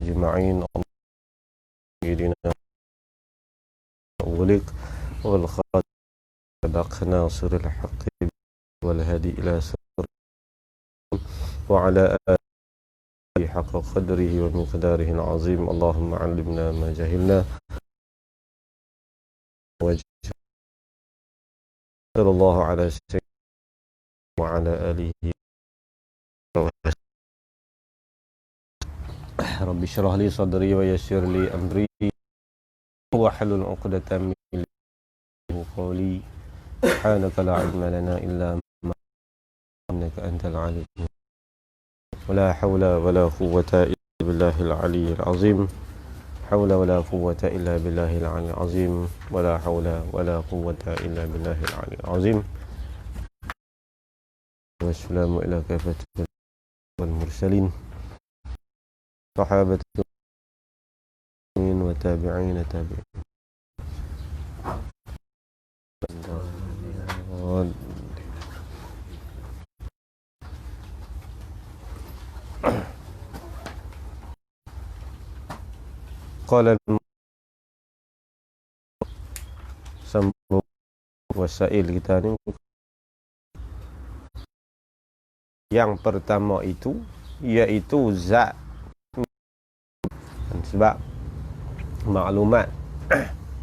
أجمعين. سيدنا غلق والخاتم سبق ناصر الحق والهدي إلى سر وعلى آله حق قدره ومقداره العظيم. اللهم علمنا ما جهلنا وصلى الله على سيدنا وعلى آله. رب اشرح لي صدري ويسر لي أمري واحلل عقدة من لساني قولي. سبحانك لا علم لنا إلا ما علمتنا إنك أنت العليم. ولا حول ولا قوة إلا بالله العلي العظيم. حول ولا قوة إلا بالله العلي العظيم. ولا حول ولا قوة إلا بالله العلي العظيم. والسلام إلى كافة والمرسلين صحابة وتابعين تابعين. قال sambung wasail kita ni. Yang pertama itu iaitu zat, sebab maklumat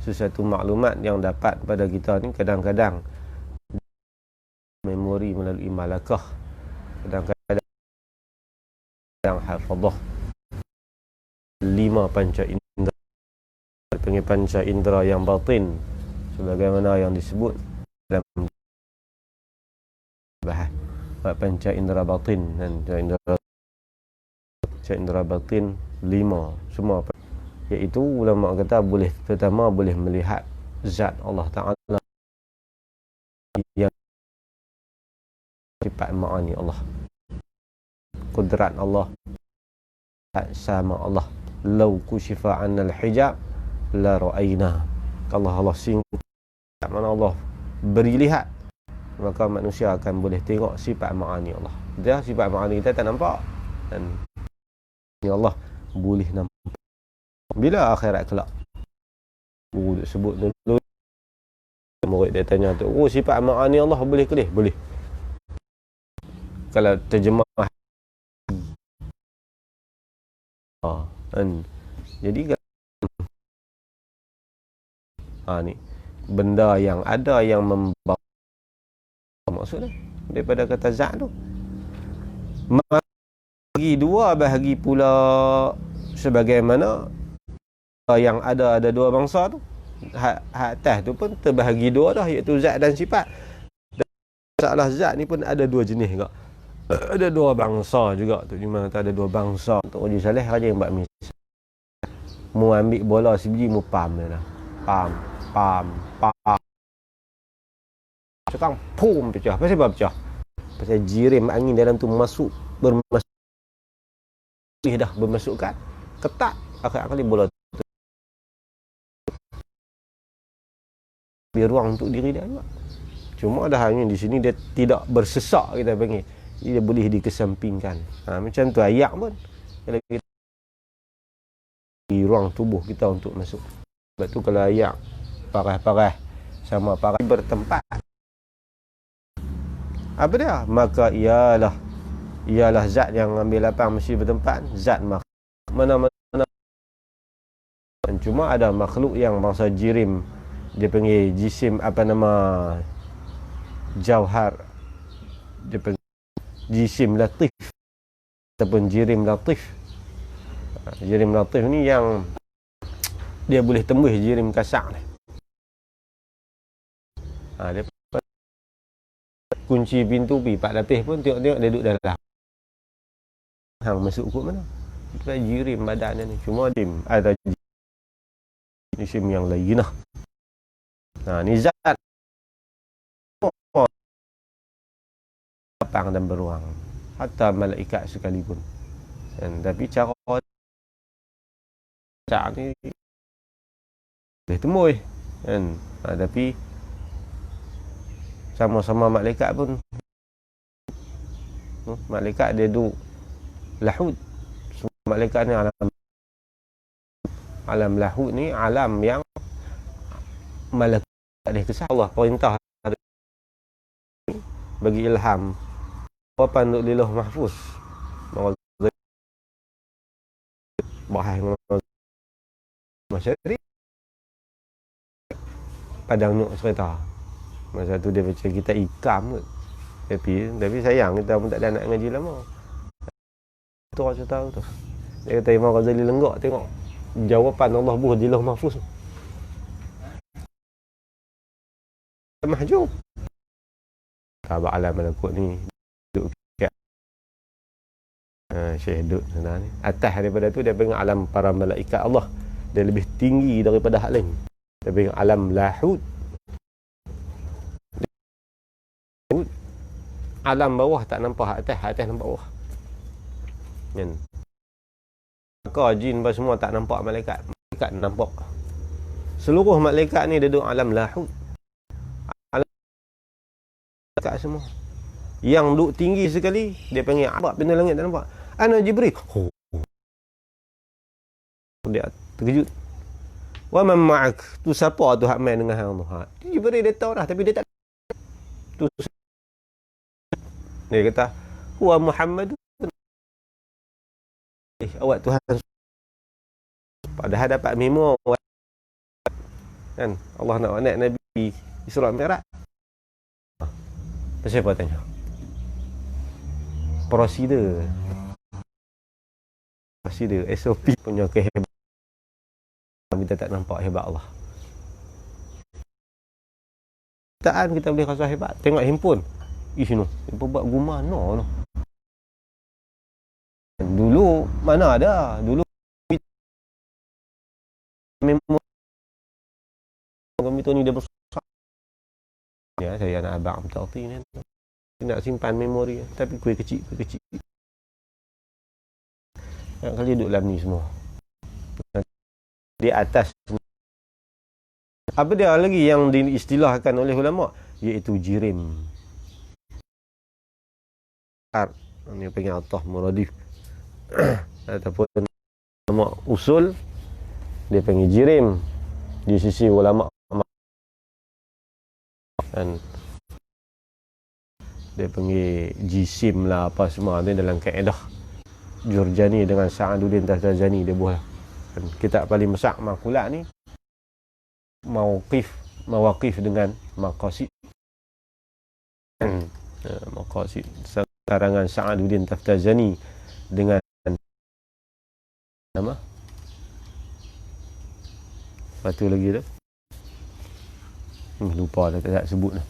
sesuatu maklumat yang dapat pada kita ni kadang-kadang memori melalui malakah, kadang-kadang hafazah. 5 panca indera, panggil panca indera yang batin sebagaimana yang disebut dalam bahas panca indera batin dan panca indera batin 5 semua, iaitu ulama kata boleh, pertama boleh melihat zat Allah Ta'ala yang sifat ma'ani Allah, kudrat Allah, sama Allah. Lau kushifa annal hijab la ra'ayna. Kalau Allah singgung, mana Allah beri lihat, maka manusia akan boleh tengok sifat ma'ani Allah. Dia sifat ma'ani kita tak nampak, dan Allah boleh nampak. Bila akhirat kelak, guru sebut dulu, murid dia tanya tu, oh sifat ma'ani Allah boleh ke? Boleh. Kalau terjemah jadi ni benda yang ada yang membawa, maksudnya daripada kata zat tu bagi dua bahagi pula, sebagaimana yang ada dua bangsa tu. Hak atas tu pun terbahagi dua dah, iaitu zat dan sifat. Dan masalah zat ni pun ada dua jenis juga. Ada dua bangsa juga tu. Di mana ada dua bangsa. Untuk Haji Saleh aja yang buat misal. Mu ambil bola sebiji, mu pam dia dah. Pam. Sekarang pum pecah. Pasal apa pecah? Pasal jirim angin dalam tu bermasuk dah bermasukkan ketat akhir-akhir bola tu. Biar ruang untuk diri dia juga. Cuma dah hanya di sini dia tidak bersesak, kita panggil. Dia boleh dikesampingkan. Macam tu ayak pun. Kalau kita di ruang tubuh kita untuk masuk. Sebab tu kalau ayak parah-parah sama parah bertempat, apa dia? Maka ialah zat yang ambil lapang mesti bertempat. Zat mana-mana. Cuma ada makhluk yang bangsa jirim, dia panggil jisim jauhar, dia panggil jisim latif ataupun jirim latif. Jirim latif ni yang dia boleh tembus jirim kasar ni. Dia kunci pintu pi 4 lapis pun tengok-tengok dia duduk dalam. Hang masuk kot mana? Itu jirim badan dia ni. Cuma ada jisim yang lain lah. Ni zat lapang dan beruang, hatta malaikat sekalipun. Tapi cara ni boleh tembus kan. Tapi sama-sama malaikat pun, malaikat dia duduk lahud. Semua malaikat ni alam Alam lahud ni alam yang malakut tak boleh kesal. Allah perintah bagi ilham apa untuk lilah mahfuz bahas masyarakat padang nyok cerita masa tu dia baca kita ikam kot. Tapi sayang kita pun tak ada nak ngaji lama tu orang cerita tu dia kata Imam Ghazali lenggak tengok jawapan Allah buh di lauh mahfuz mahjub tak alam malakut ni duduk Syekh duduk sana ni atas daripada tu dia panggil alam para malaikat Allah, dia lebih tinggi daripada hal lain, dia panggil alam lahud. Alam bawah tak nampak atas, atas nampak bawah kan. Maka jin semua tak nampak malaikat, malaikat nampak. Seluruh malaikat ni duduk alam lahud, alam malaikat semua. Yang duduk tinggi sekali dia panggil abad benda langit tak nampak. Ana Jibril. Dia terkejut. Wa man ma'ak? Tu siapa tu hak main dengan hang tu? Jibril dia tahu dah tapi dia tak tu. Dia kata, "Huwa Muhammad." Awak Tuhan. Padahal dapat memo kan. Allah nak Nabi Isra Mi'raj. Siapa tanya? Prosedur SOP punya kehebatan kita tak nampak hebat Allah. Ketaan kita boleh rasa hebat. Tengok handphone. Sini, dia buat gumana tu. Dulu mana ada? Dulu memori komputer ni dia besar. Ya, saya nak abang berarti ni. Nak simpan memori tapi kuih kecil. Yang kali duduk dalam ni semua. Di atas apa dia lagi yang diistilahkan oleh ulama iaitu jirim. Ini panggil atah muradif ataupun ulama usul dia panggil jirim di sisi ulama dan dia panggil jisim lah apa semua ni dalam kaedah Jurjani dengan Sa'aduddin Tahtazani dia buat. Dan kitab paling besar makulat ni mawaqif dengan maqasid. Maqasid karangan Sa'aduddin Tahtazani dengan nama satu lagi tu lupa dah tak sebut dah.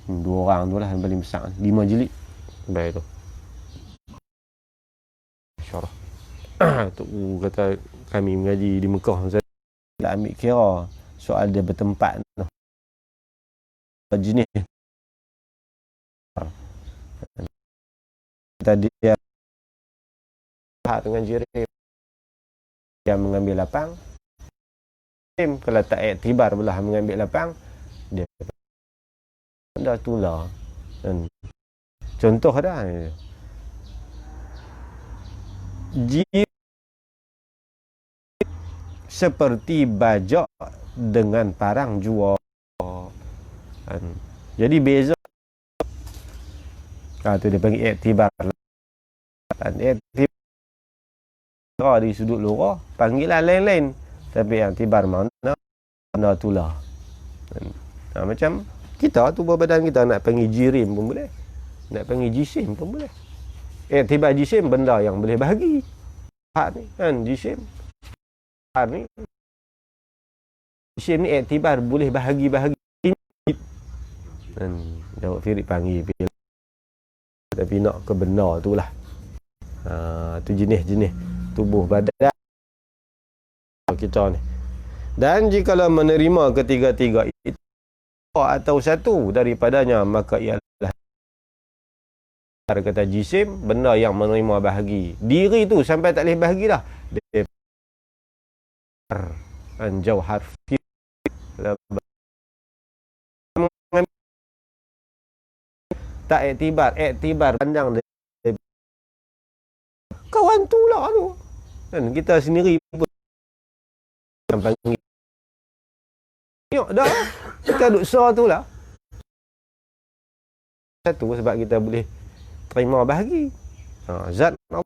Dua orang tu lah yang paling besar, 5 jilid baik tu syarah. Tu kata kami mengaji di Mekah saya tak ambil kira soal dia bertempat jenis tadi dia dengan jirim dia mengambil lapang, kalau tak iktibar belah mengambil lapang dia dah tular. Dan contoh dah jirim seperti bajak dengan parang jual. Jadi beza. Tu dia panggil iktibar. Iktibar di sudut luar panggilan lain-lain, tapi iktibar mana tulah. Macam kita tu badan kita nak panggil jirim pun boleh, nak panggil jisim pun boleh. Iktibar jisim benda yang boleh bahagi. Hak ni kan jisim. Hak ni jisim ni iktibar boleh bahagi-bahagi. Jawab Firik panggil tapi nak ke benar tu lah. Tu jenis-jenis tubuh badan kita ni. Dan jikalau menerima ketiga-tiga itu atau satu daripadanya, maka ialah kata jisim, benda yang menerima bahagi. Diri tu sampai tak boleh bahagi dah. Jauh harfi tak iktibar pandang kawan tu lah tu Kan kita sendiri pun yang panggil. Tengok dah. Kita duk sah tu lah. Satu sebab kita boleh terima bahagi. Zat Allah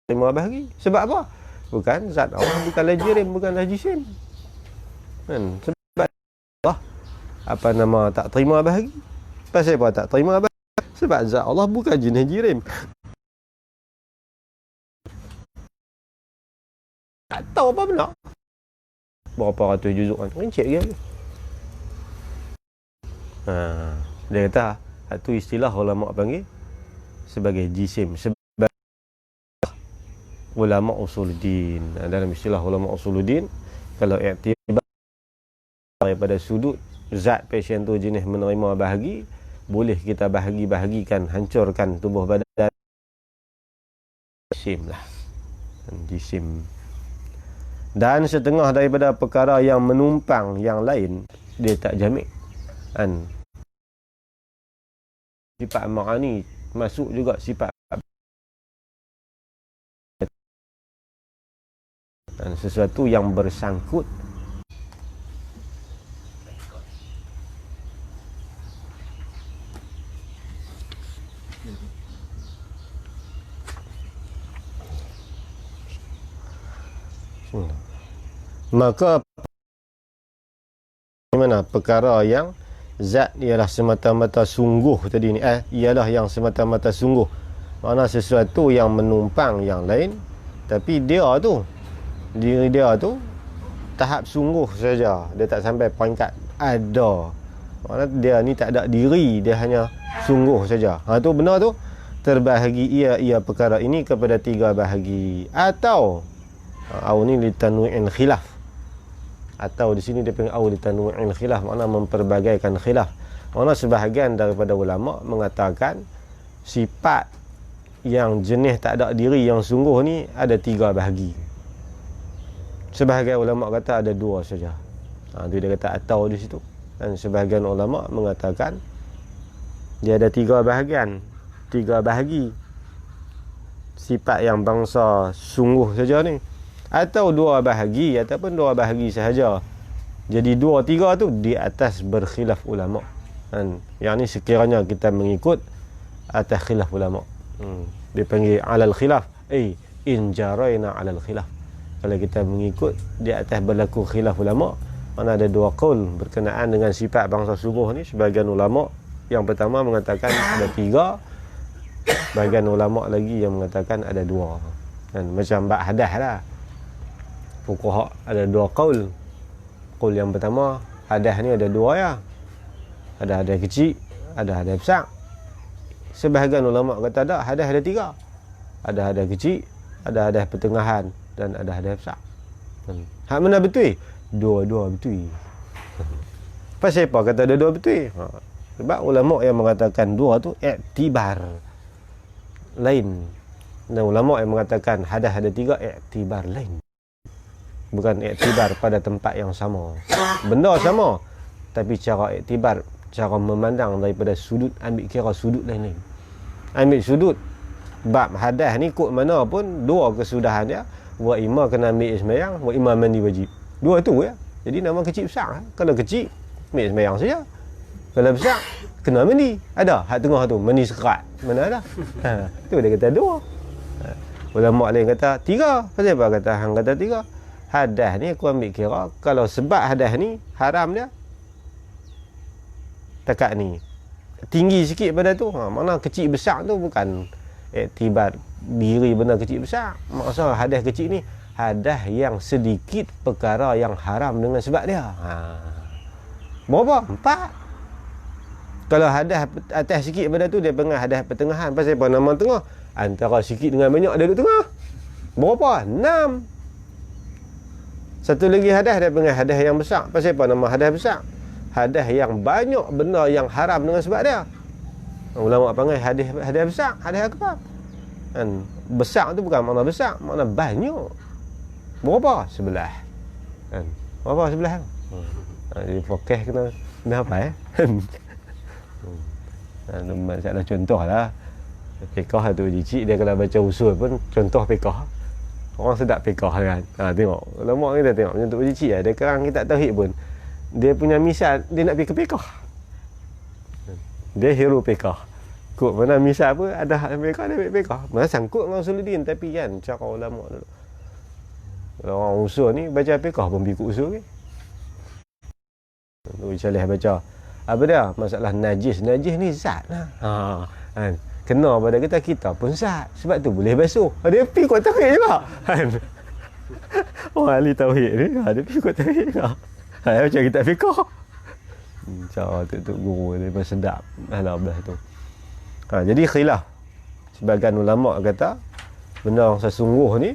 terima bahagi. Sebab apa? Bukan zat Allah bukanlah jirim, bukanlah jisim. Kan? Sebab Allah apa nama tak terima bahagi. Pasal apa tak terima bahagi? Sebab zat Allah bukan jenis jirim. Tak tahu apa benar. Berapa ratus juzuk kan? Rincik ke? Dia kata itu istilah ulama panggil sebagai jisim. Sebab ulama usuluddin, dalam istilah ulama usuluddin, kalau iktibar daripada sudut zat pasien tu jenis menerima bahagi, boleh kita bahagi-bahagikan, hancurkan tubuh badan. Jisim lah. Jisim. Dan setengah daripada perkara yang menumpang yang lain, dia tak jamik. Kan? Sifat ma'ani masuk juga sifat dan sesuatu yang bersangkut maka bagaimana perkara yang zat ialah semata-mata sungguh tadi ni ialah yang semata-mata sungguh, makna sesuatu yang menumpang yang lain, tapi dia tu, diri dia tu tahap sungguh saja, dia tak sampai peringkat ada, makna dia ni tak ada diri, dia hanya sungguh saja. Tu benar tu, terbahagi ia perkara ini kepada tiga bahagi, atau ni litanu'in khilaf, atau di sini dia panggil au litanu'in khilaf, makna memperbagaikan khilaf. Makna sebahagian daripada ulama mengatakan sifat yang jenis tak ada diri yang sungguh ni ada tiga bahagi. Sebahagian ulama kata ada dua saja. Tu dia kata atau di situ. Dan sebahagian ulama mengatakan dia ada tiga bahagian, tiga bahagi. Sifat yang bangsa sungguh saja ni, atau dua bahagi ataupun dua bahagi sahaja. Jadi dua tiga tu di atas berkhilaf ulama. Yang ni sekiranya kita mengikut atas khilaf ulama. Dia panggil alal khilaf, in jaraina alal khilaf. Kalau kita mengikut di atas berlaku khilaf ulama, mana ada dua qaul berkenaan dengan sifat bangsa sungguh ni. Sebahagian ulama yang pertama mengatakan ada tiga, bahagian ulama lagi yang mengatakan ada dua. Macam bab hadas lah, fuqaha ada dua qaul. Qaul yang pertama, hadas ni ada dua ya. Ada hadas kecil, ada hadas besar. Sebahagian ulama kata tak, hadas ada tiga. Ada hadas kecil, ada hadas pertengahan, dan ada hadas besar. Hak mana betul? Dua-dua betul. Pasal apa kata dua-dua betul? Sebab ulama yang mengatakan dua tu iktibar lain. Dan ulama yang mengatakan hadas ada tiga, iktibar lain. Bukan iktibar pada tempat yang sama. Benda sama, tapi cara iktibar, cara memandang daripada sudut, ambil kira sudut lain-lain. Ambil sudut bab hadas ni kod mana pun dua kesudahan dia. Wa imma kena ambil sembahyang, wa imma mandi wajib. Dua tu ya. Jadi nama kecil besar. Kalau kecil ambil sembahyang saja. Kalau besar kena mandi. Ada hak tengah tu mandi sekerat. Mana ada? Tu dia kata dua. Ulama lain kata tiga. Pasal apa kata hang kata tiga? Hadas ni aku ambil kira kalau sebab hadas ni haram dia takat ni tinggi sikit pada tu. Makna kecil besar tu bukan iktibar diri benda kecil besar. Maksud hadas kecil ni hadas yang sedikit perkara yang haram dengan sebab dia. Berapa? 4. Kalau hadas atas sikit pada tu dia panggil hadas pertengahan. Pasal apa nama tengah? Antara sikit dengan banyak ada duduk tengah. Berapa? 6. Satu lagi hadas dia panggil hadas yang besar. Pasal apa nama hadas besar? Hadas yang banyak benda yang haram dengan sebab dia. Ulama panggil hadas besar, hadas akbar. Kan besar tu bukan makna besar, makna banyak. Berapa? 11. Kan berapa 11 kan? Jadi fokus kena apa masalah contoh lah. Fiqah tu cicik dia kalau baca usul pun contoh fiqah. Orang sedap fiqh kan. Tengok. Ulama kita tengok macam tu cici ada kerang kita tak tauhid pun. Dia punya misal dia nak pergi ke fiqh. Dia hero fiqh. Kok mana misal apa ada hak fiqh dia ambil fiqh. Mana sangkut dengan Usuluddin tapi kan cara ulama dulu. Kalau orang usul ni baca fiqh pun pergi usul ke. Tu Saleh baca. Apa dia? Masalah najis. Najis ni zat lah. Kan. Kena pada kita pun zat. Sebab tu boleh basuh. Dia pergi kuat tauhid juga. Kan. Orang ahli tauhid ni, dia pergi kuat tauhid juga. Macam kita fiqh. Cara tu guru dia memang sedap. Alah belah tu. Jadi khilaf. Sebagian ulama kata benda yang sesungguh ni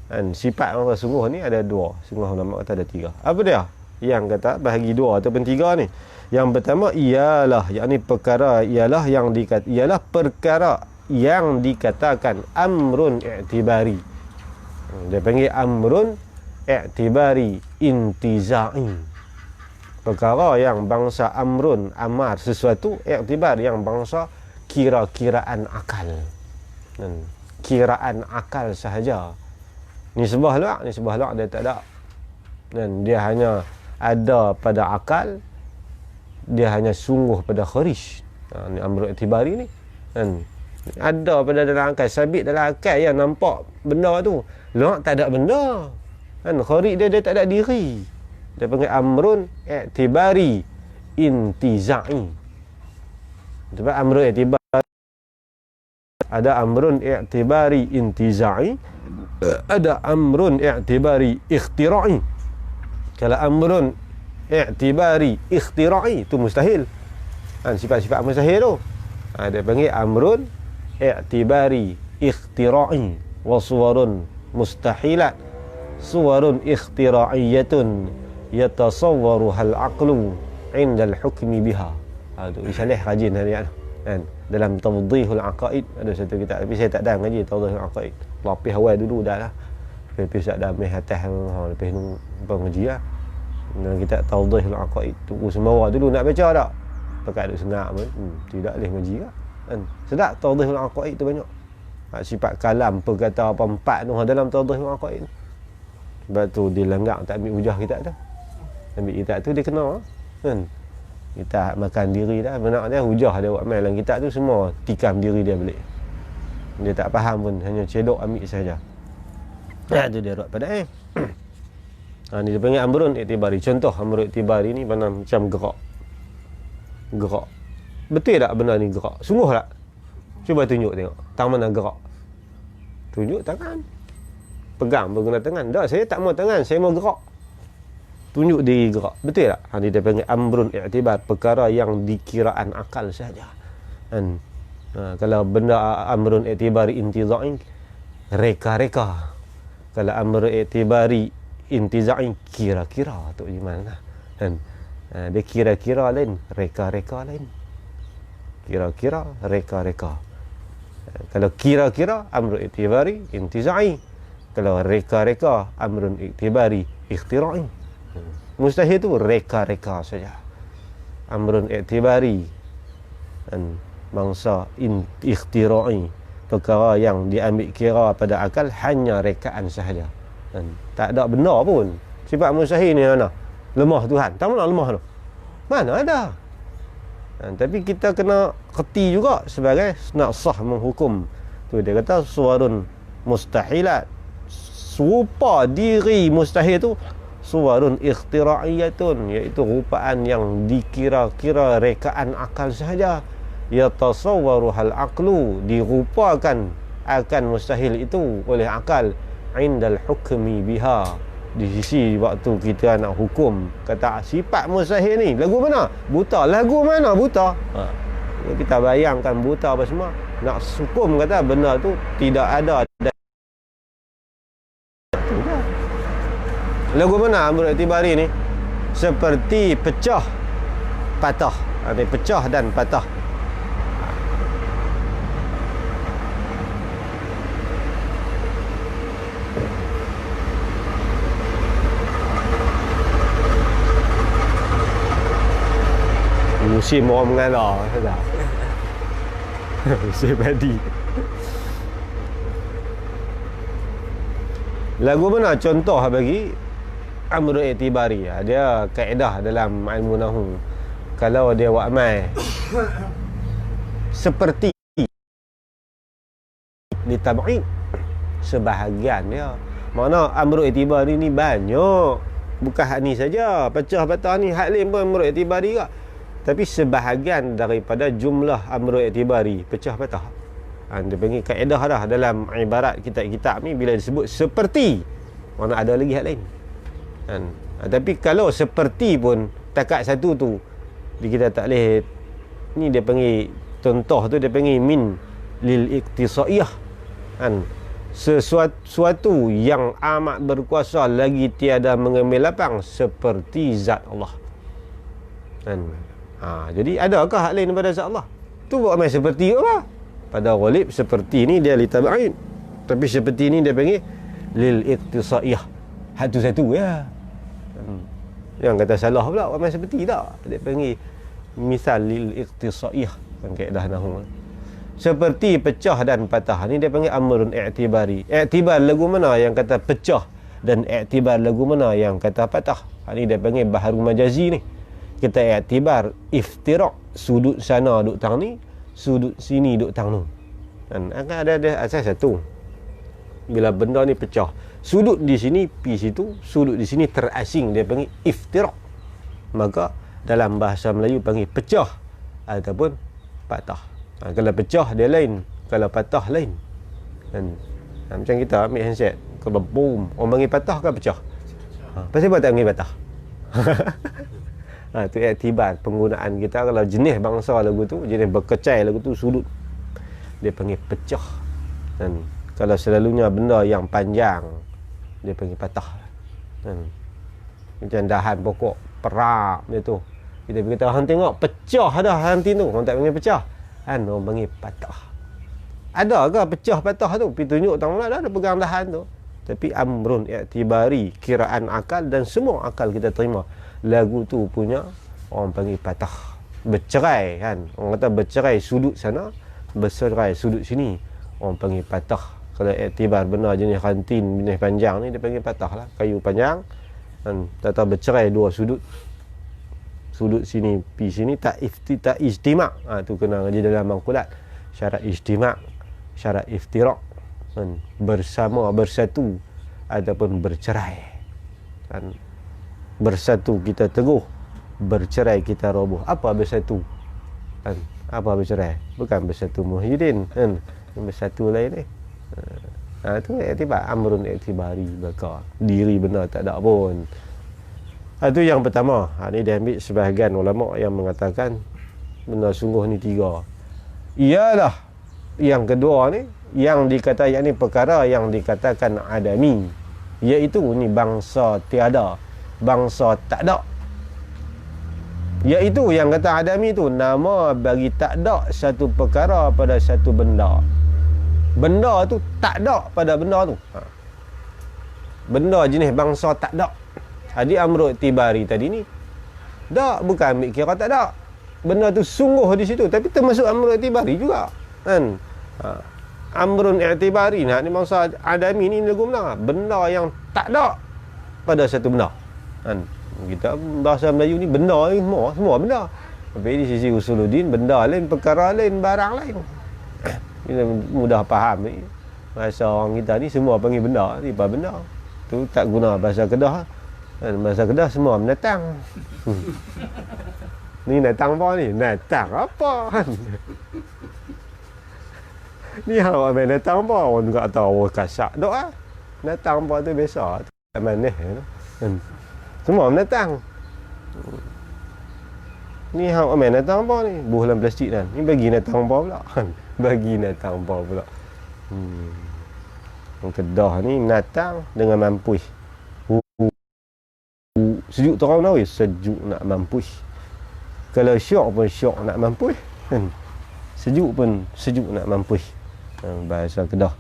kan, sifat yang sesungguh ni ada dua. Setengah ulama kata ada tiga. Apa dia? Yang kata bahagi dua ataupun tiga ni. Yang pertama ialah yakni perkara ialah yang ialah perkara yang dikatakan amrun i'tibari. Dia panggil amrun i'tibari intizai. Perkara yang bangsa amrun amar sesuatu i'tibar yang bangsa kira-kiraan akal. Kiraan akal sahaja. Nisbah luak dia tak ada. Dan dia hanya ada pada akal, dia hanya sungguh pada kharij. Ni amrul i'tibari ni kan, ada pada dalam akal, sabit dalam akal yang nampak benda tu. Luak tak ada benda kan, kharij dia tak ada diri. Dia panggil amrun i'tibari intizai. Sebab amrun i'tibari ada amrun i'tibari intizai, ada amrun i'tibari ikhtira'i. Kalau amrun i'tibari ikhtira'i itu mustahil. Sifat-sifat mustahil tu. Dia panggil amrun i'tibari ikhtira'i wa suwarun mustahilat suwarun ikhtira'iyatun yatasawwaruhal aqlu 'inda al-hukmi biha. Tu Saleh rajin hari ni kan. Dalam Tawdihul Aqaid ada satu kitab, tapi saya tak dah ngaji Tawdihul Aqaid. Lapis awal dulu dah lah. Lepas tak dah ambil atas lepas ni pengaji lah. Dalam kitab Tawdihul Aqaid tunggu semua dulu nak baca tak? Pakai duk sengak pun. Tidak boleh ngaji lah. Kan? Sedap Tawdihul Aqaid tu banyak. Sifat kalam perkata apa empat tu dalam Tawdihul Aqaid. Sebab tu dia lenggak tak ambil hujah kitab tu. Ambil kitab tu dia kena kan. Kita makan diri dah, benar dia hujah dia buat main dalam kitab tu semua tikam diri dia balik. Dia tak faham pun, hanya cedok ambil saja. Tu dia buat pada ni dia panggil amrun i'tibari. Contoh amrun i'tibari ni mana macam gerak. Betul tak benda ni gerak? Sungguh tak? Cuba tunjuk tengok. Tang mana gerak? Tunjuk tangan. Pegang berguna tangan. Tak, saya tak mau tangan, saya mau gerak. Tunjuk diri gerak. Betul tak? Dia panggil amrun i'tibar, perkara yang dikiraan akal saja. Kan? Kalau benda amrun i'tibari intizai, reka-reka. Kalau amrun i'tibari intizai, kira-kira tu gimana? Kan? Dia kira-kira lain, reka-reka lain. Kira-kira, reka-reka. Kalau kira-kira amrun i'tibari intizai. Kalau reka-reka amrun i'tibari ikhtira'i. Mustahil tu reka-reka saja. Amrun i'tibari dan bangsa ikhtira'i, perkara yang diambil kira pada akal hanya rekaan sahaja. Dan tak ada benda pun. Sifat mustahil ni mana? Lemah Tuhan. Tak mana lemah tu? Mana ada? Tapi kita kena kerti juga sebagai nak sah menghukum. Tu dia kata suwarun mustahilat. Serupa diri mustahil tu suwarun ikhtira'iyatun, iaitu rupaan yang dikira-kira rekaan akal sahaja. Yatasawwaruhal aqlu, dirupakan akan mustahil itu oleh akal indal hukmi biha, di sisi waktu kita nak hukum. Kata sifat mustahil ni lagu mana? Buta. Lagu mana buta? Kita bayangkan buta apa semua. Nak hukum kata benda tu tidak ada. Lagu mana amrul i'tibari ni? Seperti pecah patah. Ada pecah dan patah. Musim orang mengalah tak? Musim padi. Lagu mana contoh bagi amru i'tibari? Dia kaedah dalam ilmu nahwu. Kalau dia buat amal seperti ditab'id, sebahagian dia. Mana amru i'tibari ni banyak. Bukan hak ni saja, pecah patah ni hak lain pun amru i'tibari juga. Tapi sebahagian daripada jumlah amru i'tibari pecah patah. Dia panggil kaedah dah dalam ibarat kitab-kitab ni bila disebut seperti, mana ada lagi hak lain. Tapi kalau seperti pun takat satu tu kita tak boleh, ni dia panggil contoh tu, dia panggil min lil iktisaiyah. Sesuatu yang amat berkuasa lagi tiada mengambil lapang seperti zat Allah. Jadi adakah hak lain daripada zat Allah? Tu buat amal seperti apa? Pada ghalib seperti ni dia li tab'id, tapi seperti ni dia panggil lil iktisaiyah. Hak tu satu ya. Yang kata salah pula amal seperti tak, dia panggil misal lil iktisaiyah kan kaedah nahwu. Seperti pecah dan patah ni dia panggil amrun i'tibari. I'tibar lagu mana yang kata pecah dan i'tibar lagu mana yang kata patah. Ni dia panggil baharu majazi ni. Kita i'tibar iftiraq, sudut sana duk tang ni, sudut sini duk tang nu. Akan ada asas satu. Bila benda ni pecah, sudut di sini pi situ, sudut di sini terasing, dia panggil iftiraq. Maka dalam bahasa Melayu panggil pecah ataupun patah. Kalau pecah dia lain, kalau patah lain. Macam kita ambil handset, kalau boom, orang panggil patah ke pecah? Pasal apa tak panggil patah? Tu iktibar penggunaan kita. Kalau jenis bangsa lagu tu, jenis berkecai lagu tu, sudut dia panggil pecah. Dan kalau selalunya benda yang panjang dia panggil patah. Macam dahan pokok perak dia tu, kita berkata hang tengok pecah dah hanti tu, orang tak panggil pecah, orang panggil patah. Ada ke pecah patah tu? Pergi tunjuk tang mana ada pegang dahan tu. Tapi amrun i'tibari, kiraan akal, dan semua akal kita terima lagu tu punya orang panggil patah. Bercerai kan, orang kata bercerai sudut sana, bercerai sudut sini, orang panggil patah. Kalau i'tibar benda jenis rantin, jenis panjang ni dia panggil patah lah. Kayu panjang kan, tak bercerai dua sudut, sudut sini pi sini, tak ijtima'. Tu kena ngaji dalam mangkulat. Syarat ijtima', syarat iftiraq kan, bersama, bersatu ataupun bercerai kan. Bersatu kita teguh, bercerai kita roboh. Apa bersatu kan? Apa bercerai? Bukan bersatu Muhyiddin kan, bersatu lain ni. Tu iktibar, amrun i'tibari, bakar diri benar tak ada pun. Itu yang pertama. Ni dia ambil sebahagian ulama yang mengatakan benda sungguh ni tiga. Ialah yang kedua ni, yang dikata yakni perkara yang dikatakan adami, iaitu ni bangsa tiada, bangsa tak ada. Iaitu yang kata adami tu nama bagi tak ada satu perkara pada satu benda. Benda tu tak ada pada benda tu. Benda jenis bangsa tak ada. Jadi amru i'tibari tadi ni tak, bukan ambil kira tak ada. Benda tu sungguh di situ, tapi termasuk amru i'tibari juga kan. Amrun i'tibari ni bangsa adami ni lagu mana? Benda yang tak ada pada satu benda kan. Kita bahasa Melayu ni benda ni semua benda. Tapi di sisi usuluddin, benda lain, perkara lain, barang lain. Kita mudah faham ni. Bahasa orang kita ni semua panggil benda, ni apa benda. Tu tak guna bahasa Kedah. Bahasa Kedah semua menatang. Ni natang apa ni? Natang apa kan? Ni awak main natang apa? Orang juga tahu kasak doa. Natang apa tu biasa. Tak manis kan. Semua menatang. Ni awak main natang apa ni? Buah dalam plastik kan. Ni bagi natang apa pula kan? Bagi natang apa pula. Orang Kedah ni natang dengan mampuih. Sejuk terang tahu ya, sejuk nak mampuih. Kalau syok pun syok nak mampuih kan. Sejuk pun sejuk nak mampuih. Bahasa Kedah.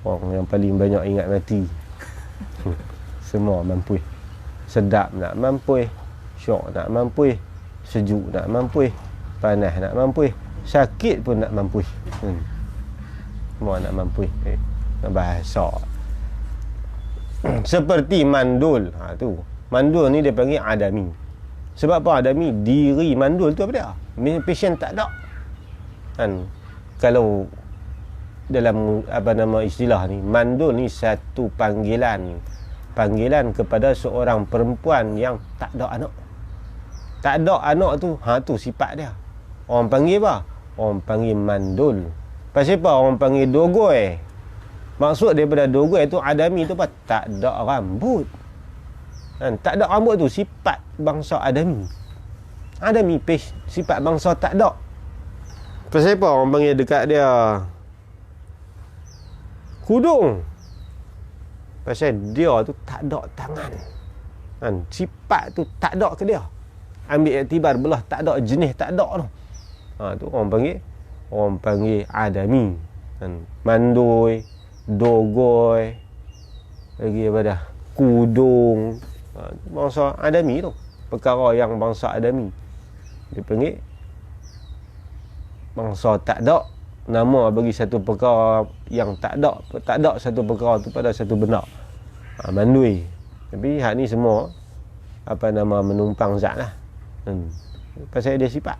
Orang yang paling banyak ingat mati. Semua mampuih. Sedap nak mampuih, syok nak mampuih, sejuk nak mampuih, panas nak mampuih, sakit pun nak mampuih. Semua nak mampuih. Bahasa. Seperti mandul. Tu. Mandul ni dia panggil adami. Sebab apa adami? Diri mandul tu apa dia? Patient tak ada. Kan? Kalau dalam istilah ni, mandul ni satu panggilan kepada seorang perempuan yang tak ada anak. Tak ada anak tu, tu sifat dia. Orang panggil apa? Orang panggil mandul. Pasal apa orang panggil dogoi? Maksud daripada dogoi tu adami tu apa? Tak ada rambut. Kan? Tak ada rambut tu sifat bangsa adami. Adami sifat bangsa tak ada. Pasal apa orang panggil dekat dia hudung? Pasal dia tu tak ada tangan. Kan? Sifat tu tak ada ke dia. Ambil iktibar belah tak ada, jenis tak ada tu. Tu orang panggil adami. Kan? Mandui, dogoi, lagi apa dah? Kudung. Bangsa adami tu. Perkara yang bangsa adami. Dia panggil bangsa tak ada. Nama bagi satu perkara yang tak ada satu perkara tu pada satu benda. Mandui. Tapi hak ni semua menumpang zat lah. Pasal dia sifat.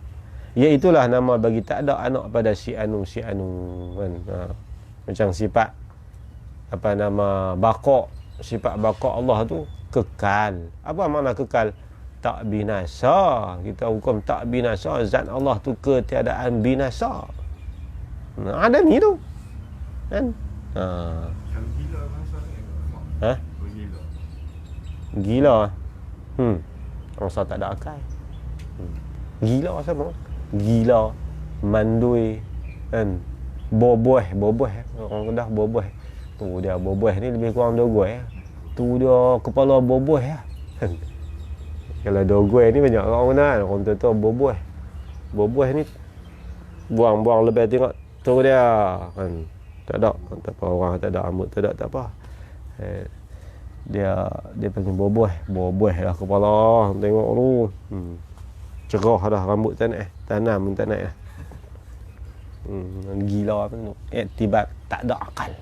Iaitulah nama bagi tak ada anak pada si anu kan. Macam sifat baqa. Sifat baqa Allah tu kekal. Apa makna kekal? Tak binasa. Kita hukum tak binasa. Zat Allah tu ketiadaan binasa. Adami tu kan. Yang gila masa ni. Gila. Masa tak ada akal. Gila sama. Gila, mandui kan. Boboh. Orang Kedah boboh. Tu dia boboh ni lebih kurang dogoi. Tu dia kepala boboh ya. Kalau dogoi ni banyak orang kenal. Orang tu boboh. Boboh ni buang lebih tengok. Tu dia kan. Tak ada orang tak ada rambut, tak apa. Dia panggil boboh lah kepala. Tengok tu. Cerah dah rambut tak naik. Tanam pun tak naik lah. Gila apa tu. Iktibar tak ada akal.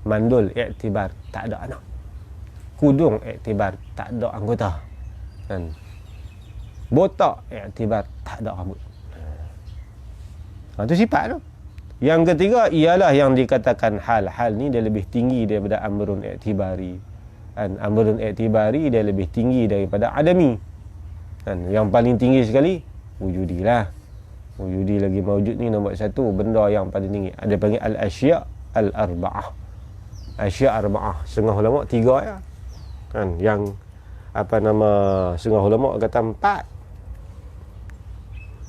Mandul iktibar tak ada anak. Kudung iktibar tak ada anggota. Kan. Botak iktibar tak ada rambut. Itu sifat tu. Yang ketiga ialah yang dikatakan hal. Hal ni dia lebih tinggi daripada amrun i'tibari. Kan? Amrun i'tibari dia lebih tinggi daripada adami. Kan? Yang paling tinggi sekali wujudi lah. Wujudi lagi mawujud ni nombor satu. Benda yang paling tinggi. Ada panggil al-asya' al-arba'ah. Asya' arba'ah. Setengah ulama' 3 ya. Kan? Yang setengah ulama' kata 4.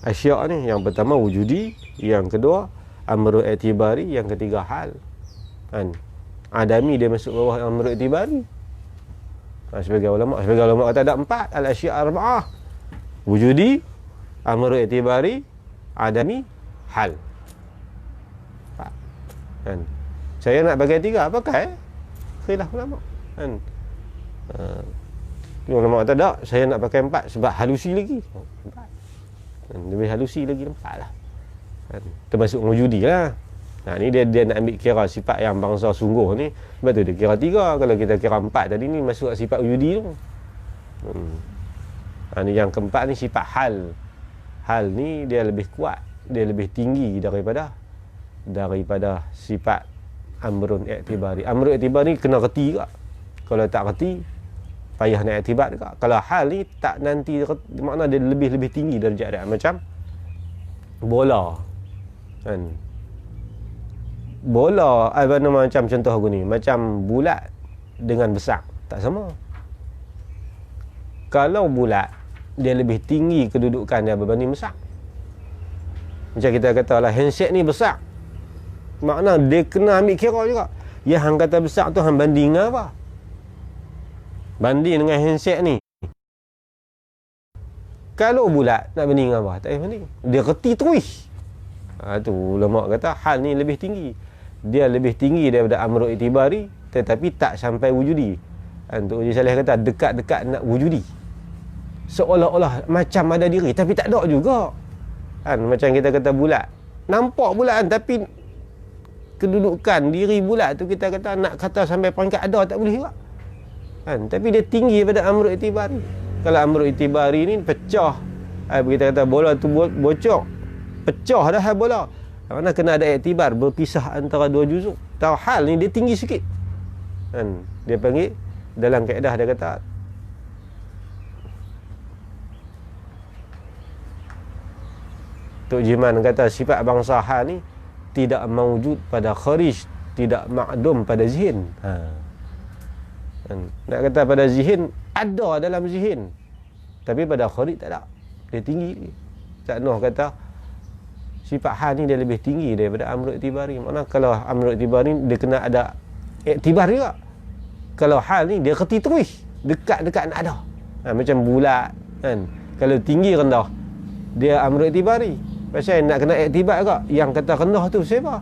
Asya' ni yang pertama wujudi. Yang kedua amru i'tibari, yang ketiga hal. Kan? Adami dia masuk bawah amru i'tibari. Sebagai ulama kata ada 4 al-asya' arba'ah. Wujudi, amru i'tibari, adami, hal. 4. Kan? Saya nak bagi 3 pakai khilaf ulama. Kan? Ulama kata tak, saya nak pakai 4 sebab halusi lagi. 4. Kan? Lebih halusi lagi 4 lah. Kan? Termasuk wujudi lah. Ni dia nak ambil kira sifat yang bangsa sungguh ni. Sebab tu dia kira 3. Kalau kita kira 4 tadi ni masuk sifat wujudi tu. Ni yang keempat ni sifat hal. Hal ni dia lebih kuat, dia lebih tinggi daripada sifat amrun i'tibari. Amrun i'tibari kena reti juga. Kalau tak reti payah nak i'tibar juga. Kalau hal ni tak nanti makna dia lebih tinggi darjat dia. Macam bola. Kan? Bola macam contoh aku ni, macam bulat dengan besar tak sama. Kalau bulat dia lebih tinggi kedudukan dia berbanding besar. Macam kita katalah handset ni besar, makna dia kena ambil kira juga. Yang hang kata besar tu hang banding dengan apa? Banding dengan handset ni. Kalau bulat nak banding dengan apa? Tak payah banding. Dia reti terus. Tu ulama kata hal ni lebih tinggi. Dia lebih tinggi daripada amru i'tibari tetapi tak sampai wujudi. Untuk Uji Saleh kata dekat-dekat nak wujudi. Seolah-olah macam ada diri tapi tak ada juga. Kan macam kita kata bulat. Nampak bulat kan tapi kedudukan diri bulat tu kita kata nak kata sampai peringkat ada tak boleh juga. kan, tapi dia tinggi daripada amrul i'tibari. Kalau amrul i'tibari ni pecah, kita kata bola tu bocor, pecah dah bola, mana kena ada iktibar, berpisah antara dua juzuk. Tahu hal ni dia tinggi sikit kan, dia panggil dalam kaedah dia kata Tok Jiman kata sifat bangsa hal ni tidak mawjud pada kharij, tidak makdum pada zihin. Kan? Nak kata pada zihin, ada dalam zihin, tapi pada kharij tak ada, dia tinggi. Cak Noh kata sifat hal ni dia lebih tinggi daripada amrul i'tibari. Makna kalau amrul i'tibari dia kena ada iktibar juga, kalau hal ni dia reti terus, dekat-dekat nak ada. Macam bulat kan, kalau tinggi rendah dia amrul i'tibari. Pasal nak kena iktibar juga, yang kata rendah tu siapa?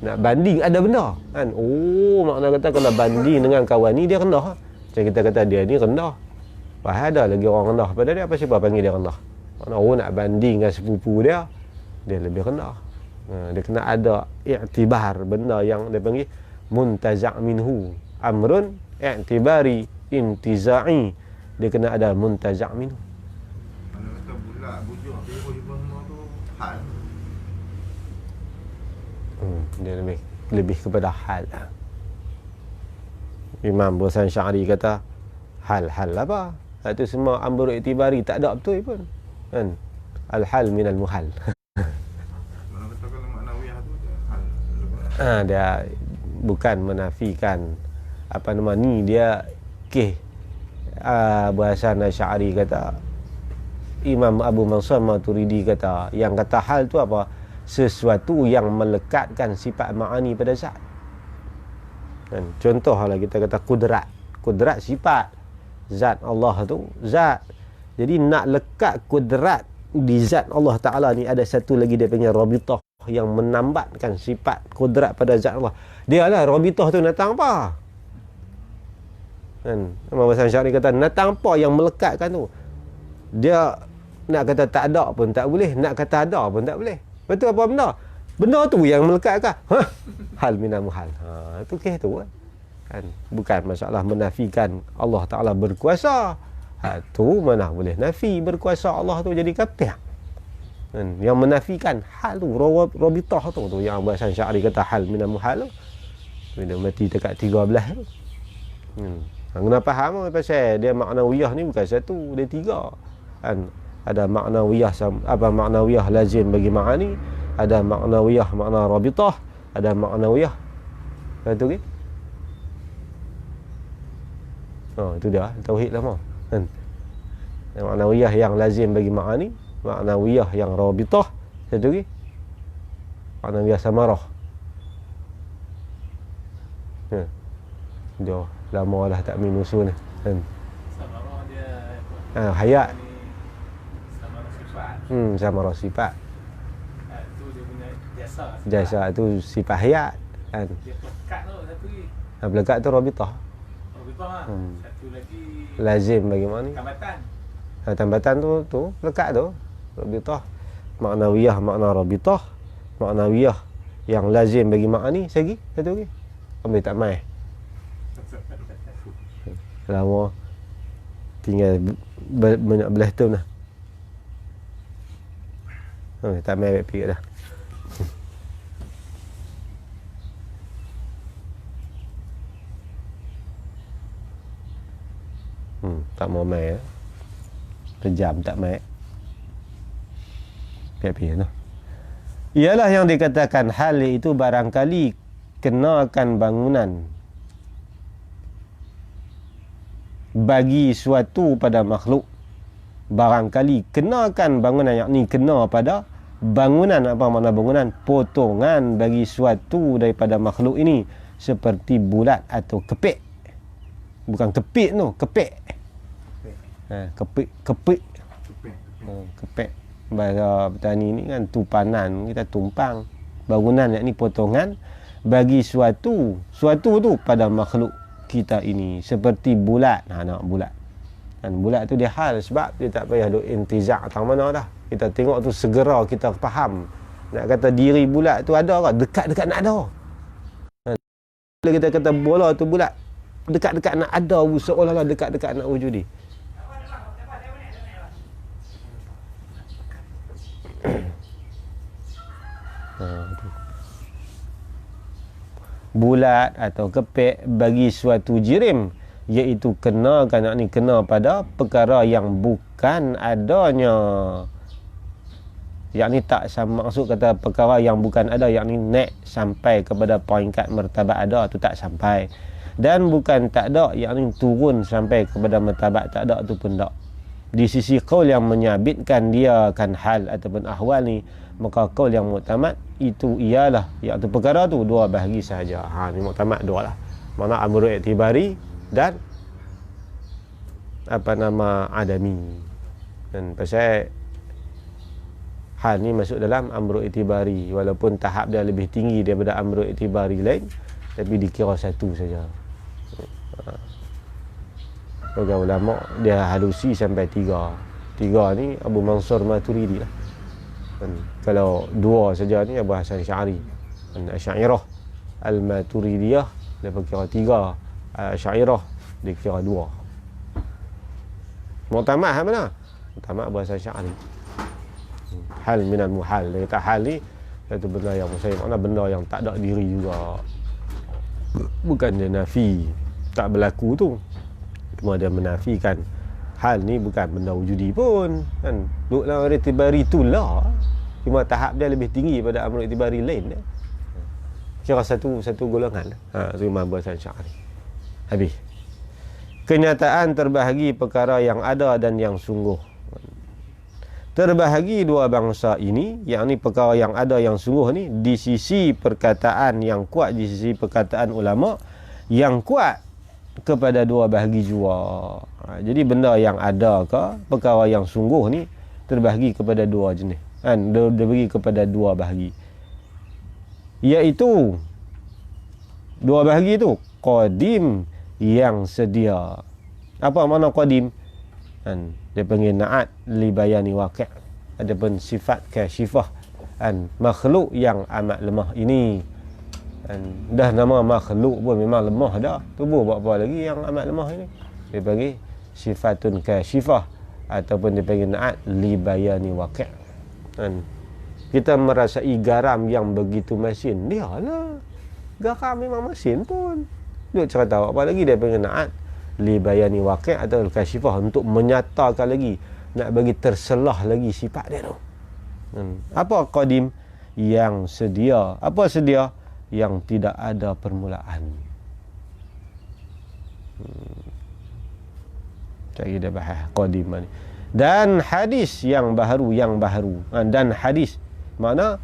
Nak banding ada benda kan. Oh, makna kata kalau banding dengan kawan ni dia rendah. Macam kita kata dia ni rendah, padahal ada lagi orang rendah pada dia, apa siapa panggil dia rendah? Makna nak banding dengan sepupu dia lebih rendah. Dia kena ada iktibar, benda yang dia panggil muntaza' minhu, amrun i'tibari intiza'i, dia kena ada muntaza' minhu. Mana kata bulat bujur hibah semua tu hal. Dia lebih kepada hal. Imam Bosan Syari kata hal-hal apa? Itu semua amrul i'tibari tak ada betul pun kan. Al-hal minal muhal. Mana kata kalau maknawiyah tu hal. Dia bukan menafikan apa nama ni, dia bahasan Syari kata, Imam Abu Mansur Maturidi kata yang kata hal tu apa? Sesuatu yang melekatkan sifat ma'ani pada zat. Dan contohlah kita kata kudrat sifat, zat Allah tu zat. Jadi nak lekat kudrat di zat Allah Ta'ala ni, ada satu lagi dia panggil rabitah, yang menambatkan sifat kudrat pada zat Allah. Dia lah rabitah tu datang apa kan. Imam Hasan Syari kata datang apa yang melekatkan tu. Dia nak kata tak ada pun tak boleh, nak kata ada pun tak boleh. Betul apa benda? Benda tu yang melekatkan. Hal minal muhal. Itu kes tu kan. Bukan masalah menafikan Allah Ta'ala berkuasa. Tu mana boleh nafi berkuasa Allah tu jadi kafir kan. Yang menafikan hal tu, rabitah tu yang bahasa Syari kata hal minal muhal tu, bila mati dekat 13 tu. Kena faham pasal dia maknawiyah ni bukan satu, dia tiga kan. Ada maknawiyah maknawiyah lazim bagi ma'ani, ada maknawiyah makna rabitah, ada maknawiyah satu lagi. Itu dia tauhid lama kan. Maknawiyah yang lazim bagi ma'ani, maknawiyah yang rabitah, satu lagi maknawiyah samarah. Dia lama lah tak minum usul ni kan. Samarah dia Hayat. Samarah sifat. Samarah sifat. Tu dia punya jasa. Jasa tu sifat hayat kan. Dia pelekat tu satu lagi. Pelekat tu rabitah. Rabitah lah. Satu lagi Lazim bagi ma'ani. tambatan. Tambatan tu pelekat tu rabitah. Maknawiyah makna rabitah, maknawiyah yang lazim bagi ma'ani, satu lagi ambil tak mai. Lama tinggal banyak belah tu lah. Tak mai pergi dah. Tak mau mai ya. Sejam tak mai. Pergi lah. Ialah yang dikatakan hal itu barangkali kenakan bangunan bagi suatu pada makhluk. Barangkali kenakan bangunan, yakni kena pada bangunan. Apa makna bangunan? Potongan bagi suatu daripada makhluk ini, seperti bulat atau kepik. Bukan kepik tu, kepik. Kepik. Kepik. Bahasa petani ni kan tumpanan, kita tumpang. Bangunan yakni potongan bagi suatu tu pada makhluk kita ini, seperti bulat. Nak bulat kan, bulat tu dia hal, sebab dia tak payah duk intizak tang mana dah. Kita tengok tu segera kita faham. Nak kata diri bulat tu ada ke? Dekat-dekat nak ada. Bila kita kata bola tu bulat, dekat-dekat nak ada, seolah-olah dekat-dekat nak wujudi. Bulat atau kepek bagi suatu jirim, iaitu kenakan ni kena pada perkara yang bukan adanya. Yang ni tak sama, maksud kata perkara yang bukan ada, yang ni naik sampai kepada peringkat martabat ada tu tak sampai. Dan bukan tak ada, yang ni turun sampai kepada martabat tak ada tu pun tak. Di sisi qaul yang menyabitkan dia kan hal ataupun ahwal ni, maka qaul yang muktamad itu ialah iaitu perkara tu dua bahagi sahaja. Ni muktamad dua lah. Mana amru i'tibari dan adami. Dan pasal hal ni masuk dalam amru i'tibari, walaupun tahap dia lebih tinggi daripada amru i'tibari lain, tapi dikira satu saja. Bagi ulama dia halusi sampai tiga ni Abu Mansur Maturidi lah. Dan kalau dua saja ni Abu Hasan Sy'ari, dan Asy'ariyah Al-Maturidiyah dia kira tiga, Asy'ariyah dia kira dua. Muktamad mana? Muktamad Abu Hasan Sy'ari. Hal minal muhal. Dia kata hal ni satu benda yang mustahil, makna benda yang tak ada diri juga. Bukan dia nafi tak berlaku tu, cuma dia menafikan hal ni bukan benda wujudi pun kan. Duk dalam i'tibari tu lah, cuma tahap dia lebih tinggi pada amru i'tibari lain. Kira satu golongan. Tu Imam Abu Hasan Sy'ari. Habis. Kenyataan terbahagi perkara yang ada dan yang sungguh. Terbahagi dua bangsa ini, yakni perkara yang ada yang sungguh ni, di sisi perkataan yang kuat, di sisi perkataan ulama yang kuat kepada dua bahagi jua. Jadi benda yang ada ke perkara yang sungguh ni terbahagi kepada dua jenis. Kan, terbahagi kepada dua bahagi. Iaitu dua bahagi tu qadim yang sedia. Apa makna qadim? Kan, dia panggil na'at li bayani waqi'. Adapun sifat kasyifah, kan, makhluk yang amat lemah ini. Dah nama makhluk pun memang lemah dah. Tubuh buat apa lagi yang amat lemah ini? Dia panggil sifatun kasyifah, ataupun dia panggil na'at li bayani waqi'. Kan, kita merasai garam yang begitu masin. Dia lah garam memang masin pun. Dia cerita apa lagi? Dia panggil na'at li bayani waqi' atau kasyifah, untuk menyatakan lagi, nak bagi terselah lagi sifat dia tu. Apa qadim? Yang sedia. Apa sedia? Yang tidak ada permulaan. Cari dia bahas qadim ni. Dan hadis yang baharu, dan hadis mana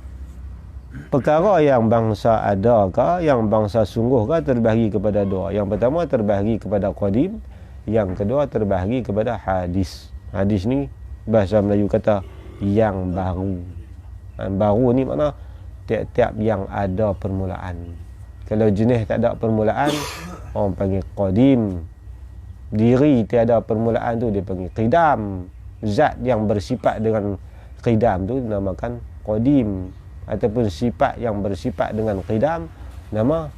perkara yang bangsa ada ke, yang bangsa sungguh ke, terbahagi kepada dua. Yang pertama terbahagi kepada qadim, yang kedua terbahagi kepada hadis. Hadis ni bahasa Melayu kata yang baru. Baru ni makna tiap-tiap yang ada permulaan. Kalau jenis tak ada permulaan, orang panggil qadim. Diri tiada permulaan tu dia panggil qidam. Zat yang bersifat dengan qidam tu dinamakan qadim, ataupun sifat yang bersifat dengan qidam nama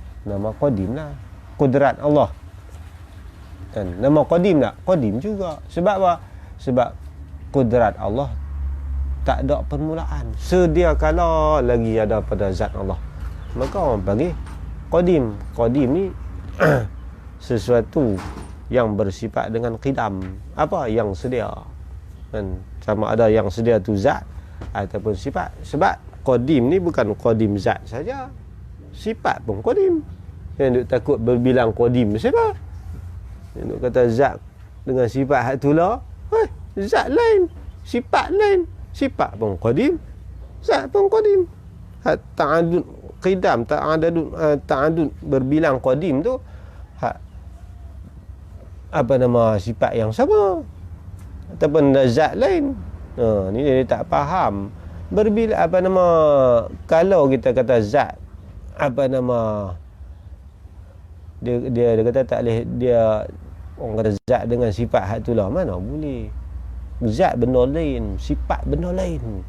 qadim lah. Kudrat Allah, kan, nama qadim tak? Qadim juga. Sebab apa? Sebab kudrat Allah tak ada permulaan, sedia kala lagi ada pada zat Allah, maka orang panggil qadim. Qadim ni sesuatu yang bersifat dengan qidam. Apa? Yang sedia. Dan sama ada yang sedia tu zat ataupun sifat. Sebab qadim ni bukan qadim zat saja, sifat pun qadim. Yang duk takut berbilang qadim siapa? Yang duk kata zat dengan sifat hak tu lah. Zat lain, sifat lain. Sifat pun qadim, zat pun qadim. Hak ta'adud qidam, ta'adud berbilang qadim tu hak apa nama sifat yang sama ataupun zat lain. Ni dia tak faham. Berbila apa nama, kalau kita kata zat apa nama, dia kata tak boleh, dia orang kata zat dengan sifat hak tu lah, mana boleh. Zat benda lain, sifat benda lain.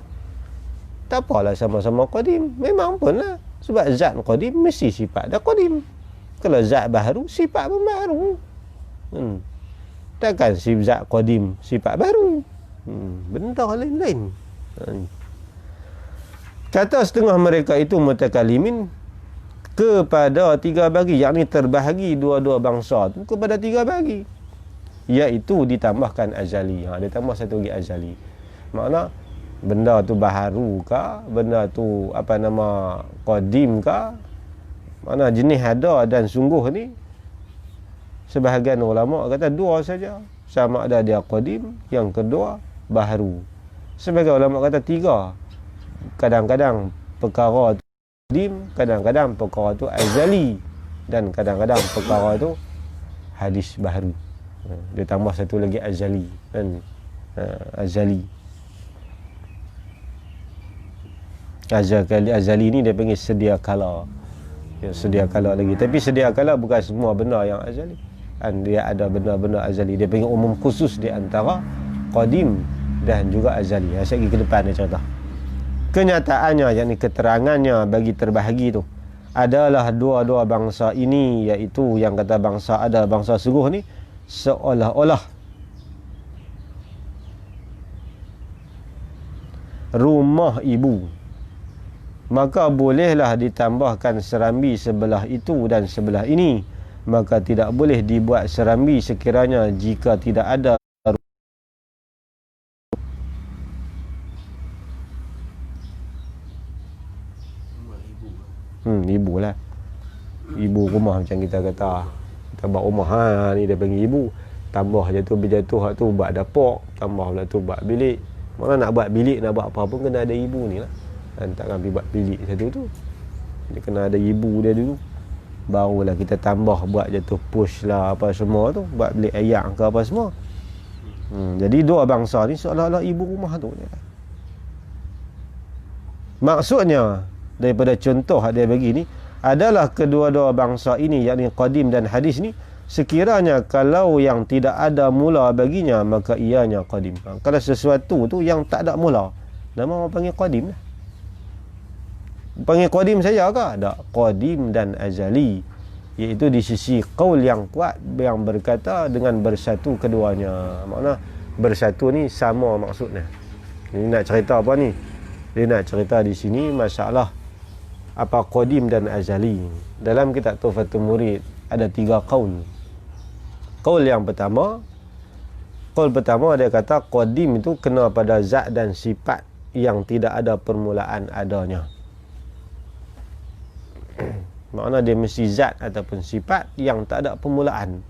Tak apalah, sama-sama qadim. Memang pun lah, sebab zat qadim mesti sifat dah qadim. Kalau zat baharu, sifat pun baharu. Takkan zat qadim sifat baru. Benda lain-lain. Kata setengah mereka itu mutakalimin kepada tiga bagi, yakni terbahagi dua-dua bangsa tu kepada tiga bagi, iaitu ditambahkan azali. Dia tambah satu lagi azali. Makna benda tu baharu kah, benda tu qadim kah, mana jenis ada dan sungguh ni, sebahagian ulama kata dua saja, sama ada dia qadim, yang kedua baharu. Sebahagian ulama kata tiga. Kadang-kadang perkara tu qadim, kadang-kadang perkara tu azali, dan kadang-kadang perkara tu hadis baharu. Dia tambah satu lagi azali kan. Azali ni dia panggil sedia kala. Sedia kala lagi. Tapi sedia kala bukan semua benda yang azali. Dia ada benda-benda azali. Dia panggil umum khusus di antara qadim dan juga azali. Saya pergi ke depan dia cerita. Kenyataannya, yakni keterangannya bagi terbahagi tu adalah dua-dua bangsa ini, iaitu yang kata bangsa ada, bangsa sungguh ni, seolah-olah rumah ibu. Maka bolehlah ditambahkan serambi sebelah itu dan sebelah ini. Maka tidak boleh dibuat serambi sekiranya jika tidak ada ibu lah. Ibu rumah macam kita kata. Kita buat rumah ni dia panggil ibu. Tambah berjatuh hak tu buat dapur, tambah pula tu buat bilik. Mana nak buat bilik, nak buat apa pun kena ada ibu ni lah. Takkan pergi buat bilik satu tu. Dia kena ada ibu dia dulu. Barulah kita tambah buat jatuh push lah apa semua tu, buat bilik ayak ke apa semua. Jadi dua bangsa ni seolah-olah ibu rumah tu. Maksudnya daripada contoh dia bagi ni adalah kedua-dua bangsa ini, yakni qadim dan hadis ni, sekiranya kalau yang tidak ada mula baginya maka ianya qadim. Kalau sesuatu tu yang tak ada mula, nama orang panggil qadim lah. Panggil qadim saja ke? Tak. Qadim dan azali, iaitu di sisi qaul yang kuat yang berkata dengan bersatu keduanya. Makna bersatu ni sama maksudnya. Ini nak cerita apa ni? Dia nak cerita di sini masalah apa qadim dan azali. Dalam kitab Tuhfatul Murid ada 3 qaul. Qaul yang pertama, qaul pertama dia kata qadim itu kena pada zat dan sifat yang tidak ada permulaan adanya. Makna dia mesti zat ataupun sifat yang tak ada permulaan.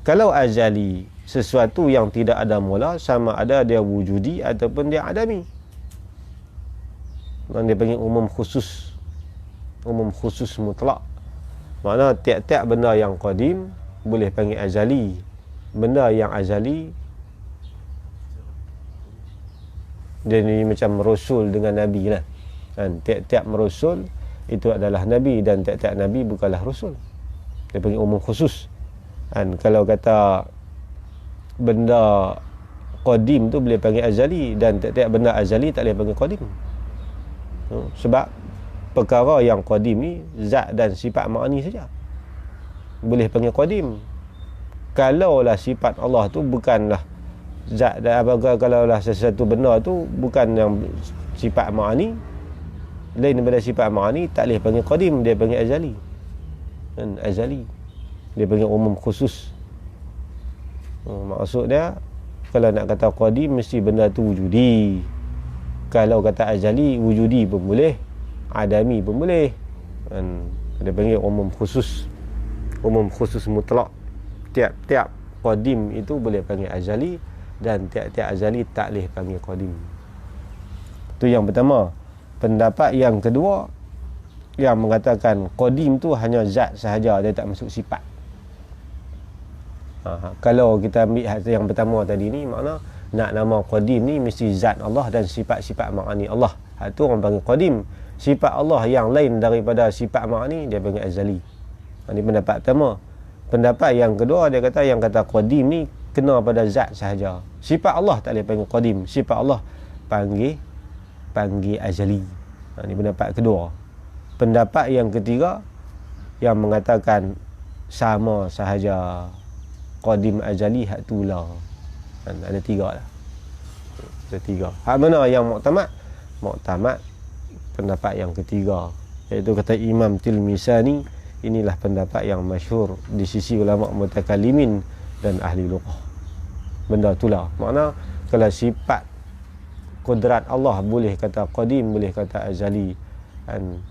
Kalau azali, sesuatu yang tidak ada mula, sama ada dia wujudi ataupun dia adami. Makna dia panggil umum khusus. Umum khusus mutlak. Makna tiap-tiap benda yang qadim boleh panggil azali. Benda yang azali dia ni macam rasul dengan nabi lah. Tiap-tiap rasul itu adalah nabi, dan tiap-tiap nabi bukanlah rasul. Dia panggil umum khusus. Kalau kata benda qadim tu boleh panggil azali, dan tiap-tiap benda azali tak boleh panggil qadim. Sebab perkara yang qadim ni zat dan sifat ma'ani saja boleh panggil qadim. Kalaulah sifat Allah tu bukanlah zat, dan kalaulah sesuatu benda tu bukan yang sifat ma'ani, lain daripada sifat ma'ani, tak boleh panggil qadim, dia panggil azali. Azali dia panggil umum khusus. Maksud dia, kalau nak kata qadim mesti benda tu wujudi. Kalau kata azali, wujudi pun boleh, adami pun boleh. Dia panggil umum khusus. Umum khusus mutlak. Tiap-tiap qadim itu boleh panggil azali, dan tiap-tiap azali tak boleh panggil qadim. Itu yang pertama. Pendapat yang kedua yang mengatakan qadim tu hanya zat sahaja, dia tak masuk sifat. Kalau kita ambil yang pertama tadi ni, makna nak nama qadim ni mesti zat Allah dan sifat-sifat ma'ani Allah. Itu orang panggil qadim. Sifat Allah yang lain daripada sifat ma'ani dia panggil azali. Ini pendapat pertama. Pendapat yang kedua dia kata, yang kata qadim ni kena pada zat sahaja. Sifat Allah tak boleh panggil qadim. Sifat Allah panggil azali. Ini pendapat kedua. Pendapat yang ketiga, yang mengatakan sama sahaja qadim azali hak tu la. Ada 3 lah. Ada 3. Hak mana yang muktamad? Muktamad pendapat yang ketiga, iaitu kata Imam Tilmisani, inilah pendapat yang masyhur di sisi ulama mutakallimin dan ahli lughah. Benda itulah. Makna kalau sifat kudrat Allah boleh kata qadim, boleh kata azali.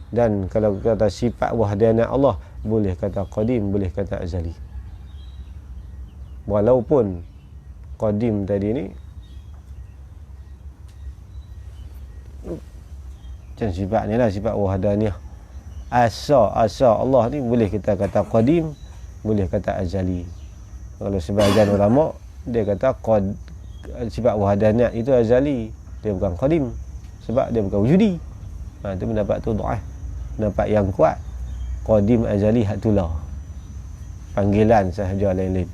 Dan kalau kata sifat wahdaniyat Allah boleh kata qadim, boleh kata azali. Walaupun qadim tadi ni macam sifat ni lah, sifat wahdaniyah. Asa Allah ni boleh kita kata qadim, boleh kata azali. Kalau sebahagian ulama dia kata sifat wahdaniyat itu azali, dia bukan qadim sebab dia bukan wujudi. Itu pendapat tu dhaif. Pendapat yang kuat qadim azali hak tu la, panggilan sahaja lain-lain.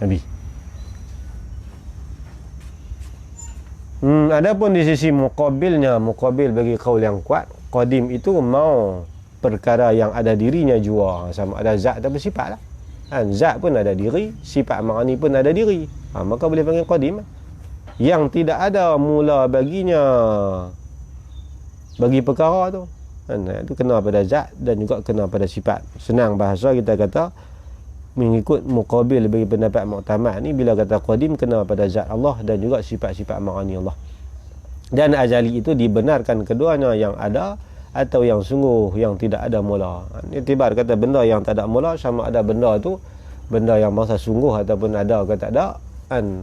Nabi. Adapun di sisi muqabilnya, muqabil bagi qaul yang kuat, qadim itu mau perkara yang ada dirinya jua, sama ada zat atau sifat lah. Zat pun ada diri, sifat ma'ani pun ada diri. Maka boleh panggil qadim. Yang tidak ada mula baginya bagi perkara tu. Itu kena pada zat dan juga kena pada sifat. Senang bahasa kita kata mengikut muqabil bagi pendapat muktamad ni, bila kata qadim kena pada zat Allah dan juga sifat-sifat ma'ani Allah. Dan azali itu dibenarkan keduanya, yang ada atau yang sungguh yang tidak ada mula. Itibar kata benda yang tak ada mula, sama ada benda tu benda yang masa sungguh ataupun ada ke tak ada,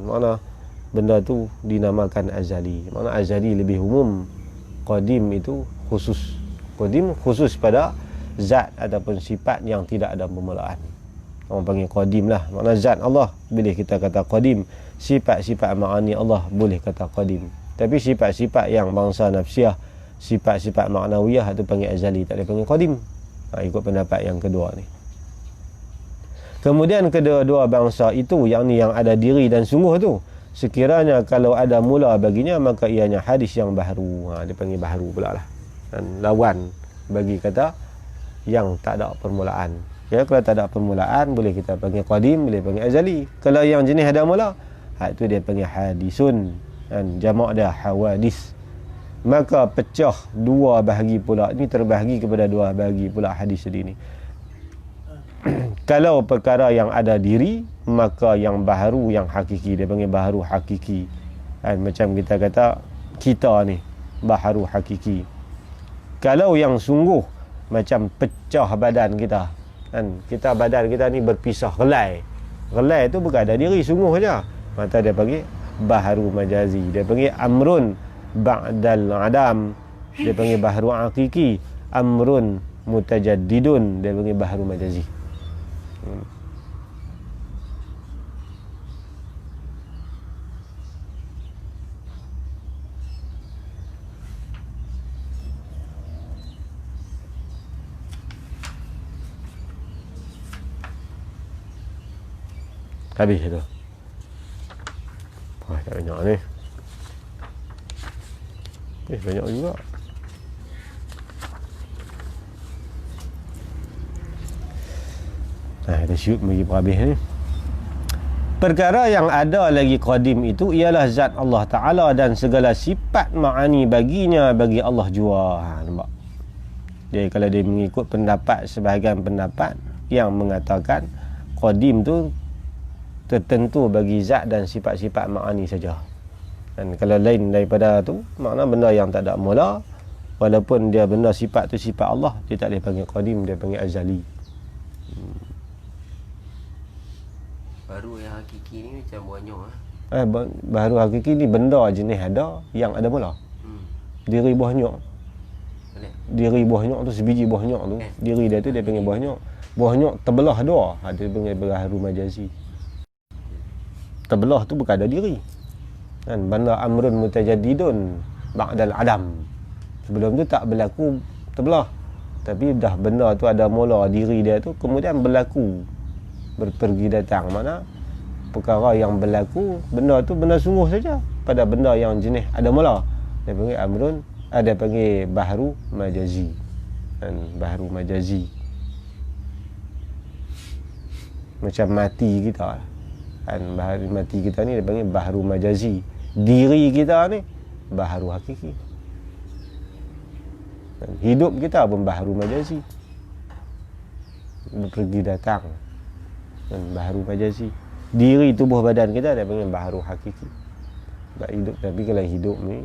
mana benda tu dinamakan azali. Mana azali lebih umum, qadim itu khusus. Qadim khusus pada zat ataupun sifat yang tidak ada permulaan. Orang panggil qadim lah. Makna zat Allah boleh kita kata qadim, sifat-sifat ma'ani Allah boleh kata qadim. Tapi sifat-sifat yang bangsa nafsiyah, sifat-sifat ma'nawiyah itu panggil azali, tak boleh panggil qadim. Ikut pendapat yang kedua ni. Kemudian kedua-dua bangsa itu, yang ni yang ada diri dan sungguh tu, sekiranya kalau ada mula baginya, maka ianya hadis yang baharu. Dia panggil baharu pula lah. Dan lawan bagi kata yang tak ada permulaan. Ya, kalau tak ada permulaan boleh kita panggil qadim, boleh panggil azali. Kalau yang jenis ada mula, itu dia panggil hadisun, dan jamak dia hawadis. Maka pecah dua bahagi pula. Ini terbahagi kepada dua bahagi pula hadis tadi ni. Kalau perkara yang ada diri, maka yang baharu, yang hakiki, dia panggil baharu hakiki. Macam kita kata kita ni baharu hakiki. Kalau yang sungguh, macam pecah badan kita, kita badan kita ni berpisah, relai. Relai tu bukan ada diri sungguh saja, maka dia panggil baharu majazi. Dia panggil amrun ba'dal adam. Dia panggil baharu hakiki. Amrun mutajaddidun, dia panggil baharu majazi. Habis itu. Wah, tak banyak ni. Banyak juga. Ada syut bagi perhabis ni. Perkara yang ada lagi qadim itu ialah zat Allah Ta'ala dan segala sifat ma'ani baginya bagi Allah jua. Nampak? Jadi kalau dia mengikut pendapat, sebahagian pendapat yang mengatakan qadim tu tertentu bagi zat dan sifat-sifat ma'ani saja. Dan kalau lain daripada tu, makna benda yang tak ada mula, walaupun dia benda sifat tu sifat Allah, dia tak boleh panggil qadim, dia panggil azali. Baru yang hakiki ni macam banyak Baru hakiki ni benda jenis ada yang ada mula. Diri buah nyok. Diri buah nyok tu, sebiji buah nyok tu, diri dia tu dia panggil buah nyok. Buah nyok terbelah dua, dia panggil baharu majazi. Terbelah tu bukan ada diri. Benda amrun mutajaddidun ba'dal adam. Sebelum tu tak berlaku terbelah, tapi dah benda tu ada mula diri dia tu, kemudian berlaku berpergi datang. Mana perkara yang berlaku, benda tu benda sungguh saja pada benda yang jenis ada mula, dia panggil amrun ada panggil bahru majazi. Bahru majazi macam mati kita bahru mati kita ni dia panggil bahru majazi. Diri kita ni bahru hakiki. Hidup kita pun bahru majazi, pergi datang bahru majazi. Diri tubuh badan kita dia panggil bahru hakiki. Sebab hidup, tapi kalau hidup ni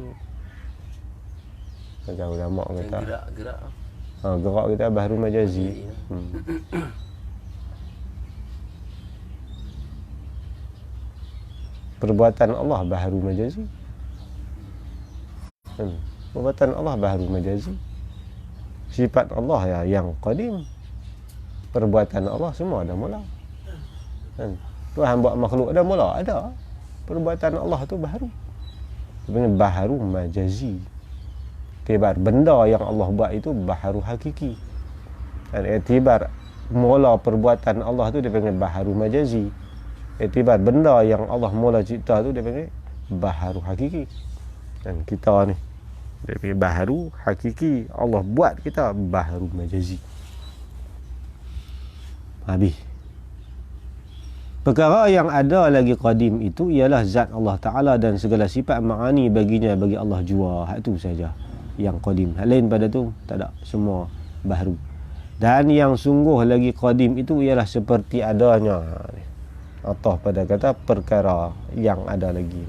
macam ulama kata gerak-gerak gerak kita bahru majazi. Perbuatan Allah bahru majazi. Perbuatan Allah bahru majazi. Sifat Allah ya yang qadim. Perbuatan Allah semua dah mula. Tuhan buat makhluk dah mula ada. Perbuatan Allah tu bahru. Sebenarnya bahru majazi. Iktibar benda yang Allah buat itu bahru hakiki. Dan iktibar mula perbuatan Allah tu dia panggil bahru majazi. Iktibar benda yang Allah mula cipta tu dia panggil bahru hakiki. Dan kita ni dia panggil bahru hakiki. Allah buat kita bahru majazi. Habis. Perkara yang ada lagi qadim itu ialah zat Allah Ta'ala dan segala sifat ma'ani baginya, bagi Allah jua. Hak tu saja yang qadim. Hak lain pada tu tak ada, semua bahru. Dan yang sungguh lagi qadim itu ialah seperti adanya, atau pada kata perkara yang ada lagi.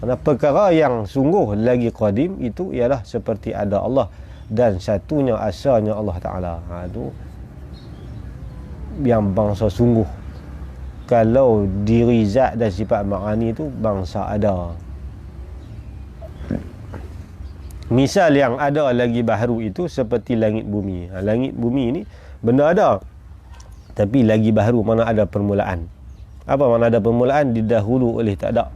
Kerana perkara yang sungguh lagi qadim itu ialah seperti ada Allah dan satunya asalnya Allah Ta'ala. Itu yang bangsa sungguh. Kalau diri zat dan sifat ma'ani itu bangsa ada. Misal yang ada lagi bahru itu seperti langit bumi. Langit bumi ini benda ada, tapi lagi bahru, mana ada permulaan. Apa mana ada permulaan? Didahulu oleh tak ada.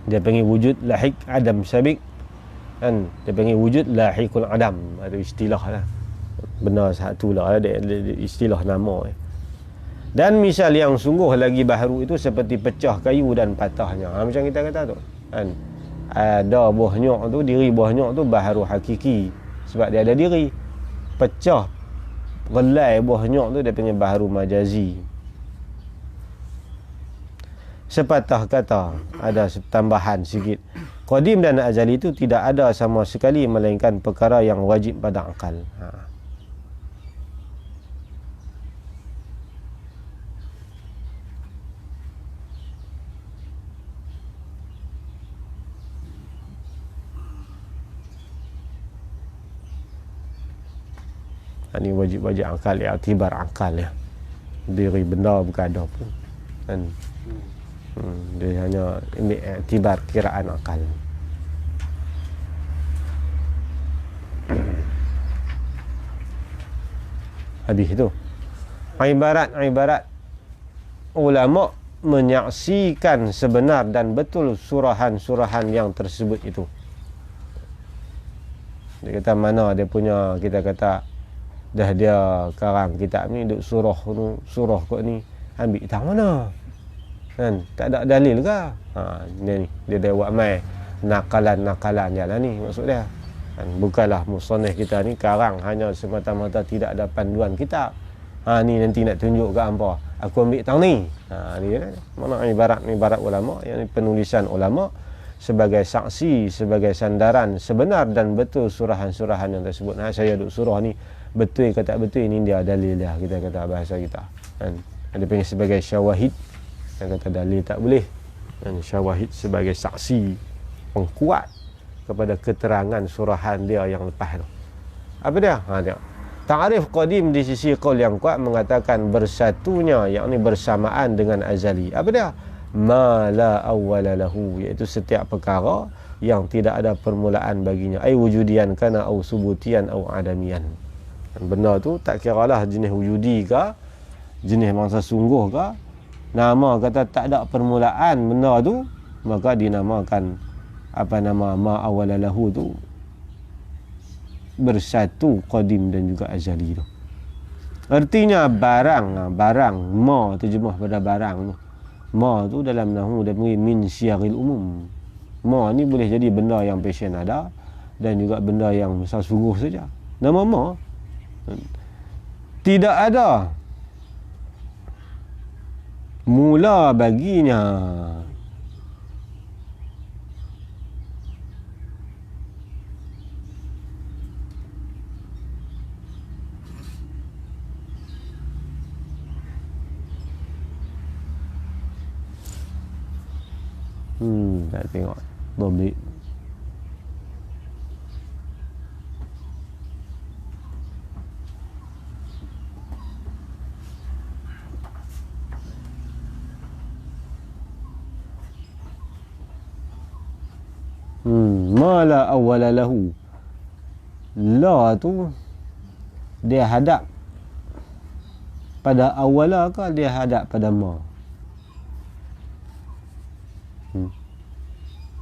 Dia panggil wujud lahik adam sabiq. Dia panggil wujud lahikul adam. Ada istilah lah. Benar satu lah. Ada istilah nama. Dan misal yang sungguh lagi bahru itu seperti pecah kayu dan patahnya. Macam kita kata tu. Ada buah nyok tu, diri buah nyok tu bahru hakiki. Sebab dia ada diri. Pecah, relai buah nyok tu dia panggil bahru majazi. Sepatah kata, ada tambahan sikit. Qadim dan azali itu tidak ada sama sekali melainkan perkara yang wajib pada akal. Ini wajib-wajib akal, iktibar akal ya. Diri benda bukan ada pun. Dia hanya ini iktibar kiraan akal. Habis itu. Ibarat ulama menyaksikan sebenar dan betul surahan-surahan yang tersebut itu. Dia kata mana dia punya, kita kata dah dia karang kitab ni duk surah kot ni, ambil tahu mana tak ada dalil ke? Dia ni dia buat mai nakalan jalan ni maksud dia. Bukanlah musannif kita ni karang hanya semata-mata tidak ada panduan kitab. Ni nanti nak tunjuk ke hampa, aku ambil tahu ni. Ni mana ibarat ulama, yang penulisan ulama sebagai saksi, sebagai sandaran sebenar dan betul surahan-surahan yang tersebut. Saya duk surah ni betul ke tak betul, ini dia dalil dah, kita kata bahasa kita. Ada panggil sebagai syawahid, yang kata dalil tak boleh. Syawahid sebagai saksi pengkuat kepada keterangan surahan dia yang lepas tu. Apa dia? Dia ta'rif qadim di sisi qaul yang kuat mengatakan bersatunya, yakni bersamaan dengan azali. Apa dia? Ma la awwala lahu, iaitu setiap perkara yang tidak ada permulaan baginya. Ai wujudian kana au subutian au adamian. Benda tu tak kiralah jenis wujudi ke, jenis mangsa sungguh ke, nama kata tak ada permulaan benda tu, maka dinamakan apa nama ma awwala lahu tu bersatu qadim dan juga azali tu. Artinya barang ma terjemah pada barang tu. Ma tu dalam nahwu dia panggil min syiaril umum. Ma ni boleh jadi benda yang passion ada, dan juga benda yang misal sungguh saja. Nama ma tidak ada mula baginya. Tak tengok Dobik. Ma la awwala lahu. La tu dia hadap pada awala ke dia hadap pada ma?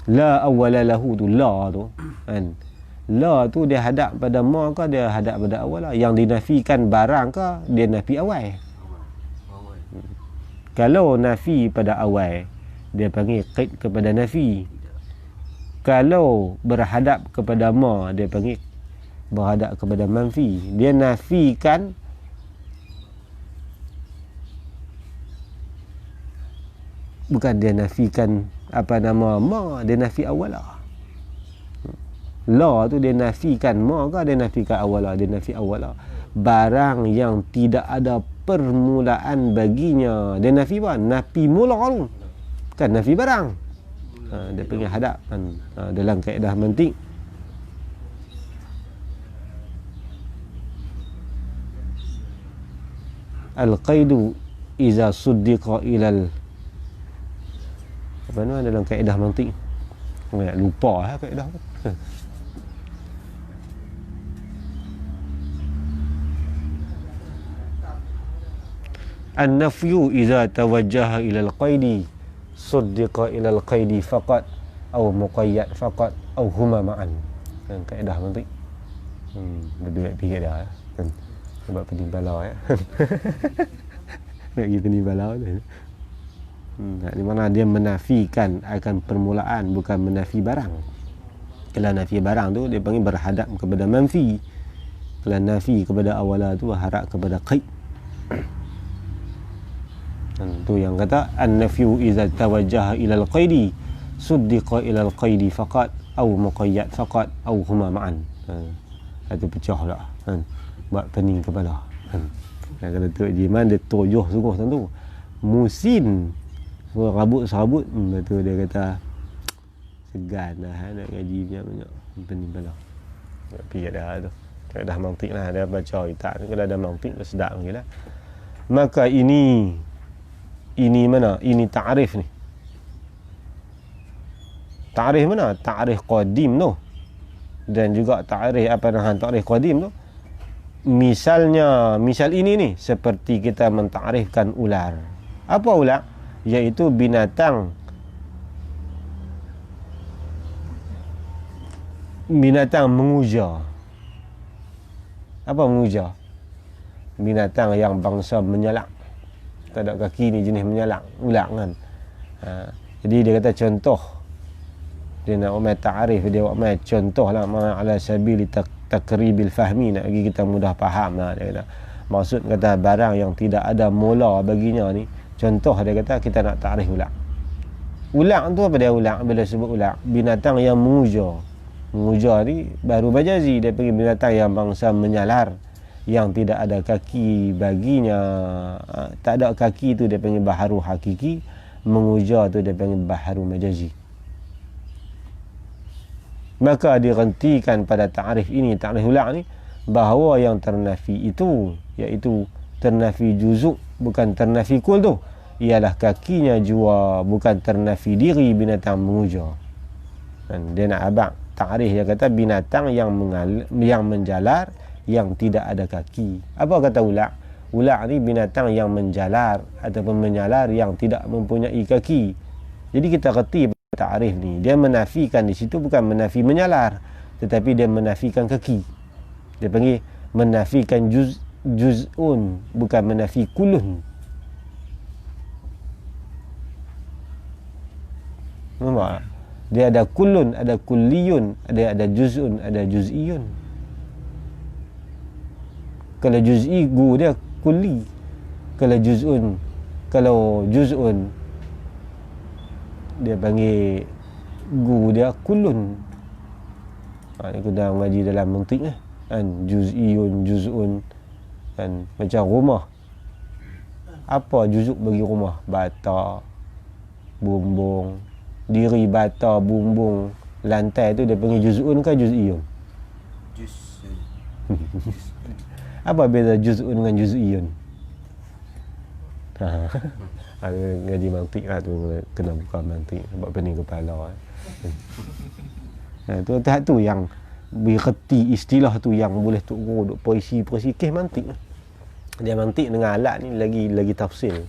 La awwala lahu tu, la tu kan, la tu dia hadap pada ma ke dia hadap pada awal? Yang dinafikan barang ke dia nafi awal? Kalau nafi pada awal dia panggil qaid kepada nafi. Kalau berhadap kepada ma dia panggil berhadap kepada manfi. Dia nafikan bukan dia nafikan apa nama ma, dia nafi awala. La tu dia nafikan ma ke dia nafikan awala? Dia nafi awala. Barang yang tidak ada permulaan baginya dia nafi apa? Nafi mula tu, kan nafi barang. Dia panggil hadap kan. Dalam kaedah mantik al-qaidu iza suddiqa ilal apa nama dalam kaedah mantik, lupa kaedah tu. An-nafyu iza tawajjaha ila al-qaidi suddiqa ila al-qaidi faqat atau muqayyad faqat atau huma ma'an. Kan kaedah mantik. Berdua fikir dah kan. Sebab pening balau ya. Nak pergi pening balau ni. Di mana dia menafikan akan permulaan, bukan menafi barang. Kalau nafi barang tu dia panggil berhadap kepada manfi. Kalau nafi kepada awala tu harap kepada qaid. Tu yang kata an-nafyu iza tawajjaha ila al-qaidi suddiqa ila al-qaidi faqat au muqayyad faqat au huma ma'an. Itu pecah dah kan. Buat pening kepala kan. Kalau Tok Jiman dia tojoh sungguh tentu. Musin serabut betul dia kata segan dah nak ngaji banyak pening kepala. Pergi dah tu. Dah mantik lah dia baca kitab ni, kalau ada mantik tu sedap lagi lah. Maka ini mana? Ini ta'rif ni. Ta'rif mana? Ta'rif qadim tu. Dan juga ta'rif apa nama ta'rif qadim tu. Misalnya, misal ini ni seperti kita mentarifkan ular. Apa ular? Iaitu binatang menguja. Apa menguja? Binatang yang bangsa menyalak. Tak ada kaki ni jenis menyalak, ular kan. Jadi dia kata contoh. Dia nak umai ta'arif, dia umai contoh lah ala sabili takribil fahmi, nak bagi kita mudah faham lah. Dia kata maksud kata barang yang tidak ada mula baginya ni, contoh dia kata kita nak ta'arif ular. Ular tu apa dia ular? Bila sebut ular, binatang yang menguja. Menguja ni baru majazi, dia panggil binatang yang bangsa menyalar, yang tidak ada kaki baginya. Tak ada kaki tu dia panggil baharu hakiki, menguja tu dia panggil baharu majazi. Maka dihentikan pada ta'rif ini, ta'rif ular ni, bahawa yang ternafi itu iaitu ternafi juzuk, bukan ternafi kul tu, ialah kakinya jua, bukan ternafi diri binatang menguja. Dan dia nak abang ta'rif, dia kata binatang yang menjalar, yang tidak ada kaki. Apa kata ular? Ular ni binatang yang menjalar ataupun menyalar yang tidak mempunyai kaki. Jadi kita reti ta'rif ni, dia menafikan di situ bukan menafi menyalar, tetapi dia menafikan kaki. Dia panggil menafikan juz'un, bukan menafi kulun. Nampak? Dia ada kullun, ada kulliyun, ada juz'un, ada juz'iyun. Kalau juz'i gu dia kulli. Kalau juz'un dia panggil gu dia kullun. Ni kena ngaji dalam mantik kan, juz'iyun, juz'un kan, macam rumah. Apa juzuk bagi rumah? Bata, bumbung, diri bata, bumbung, lantai tu dia panggil juz'un ke juz'iyun? Juz'un. Apa beza juz'un dengan juz'iyun? Ada ngaji mantik lah tu, kena buka mantik sebab pening kepala. Tu yang bererti istilah tu yang boleh tok guru duk puisi kes mantik. Dia mantik dengan alat ni lagi tafsil.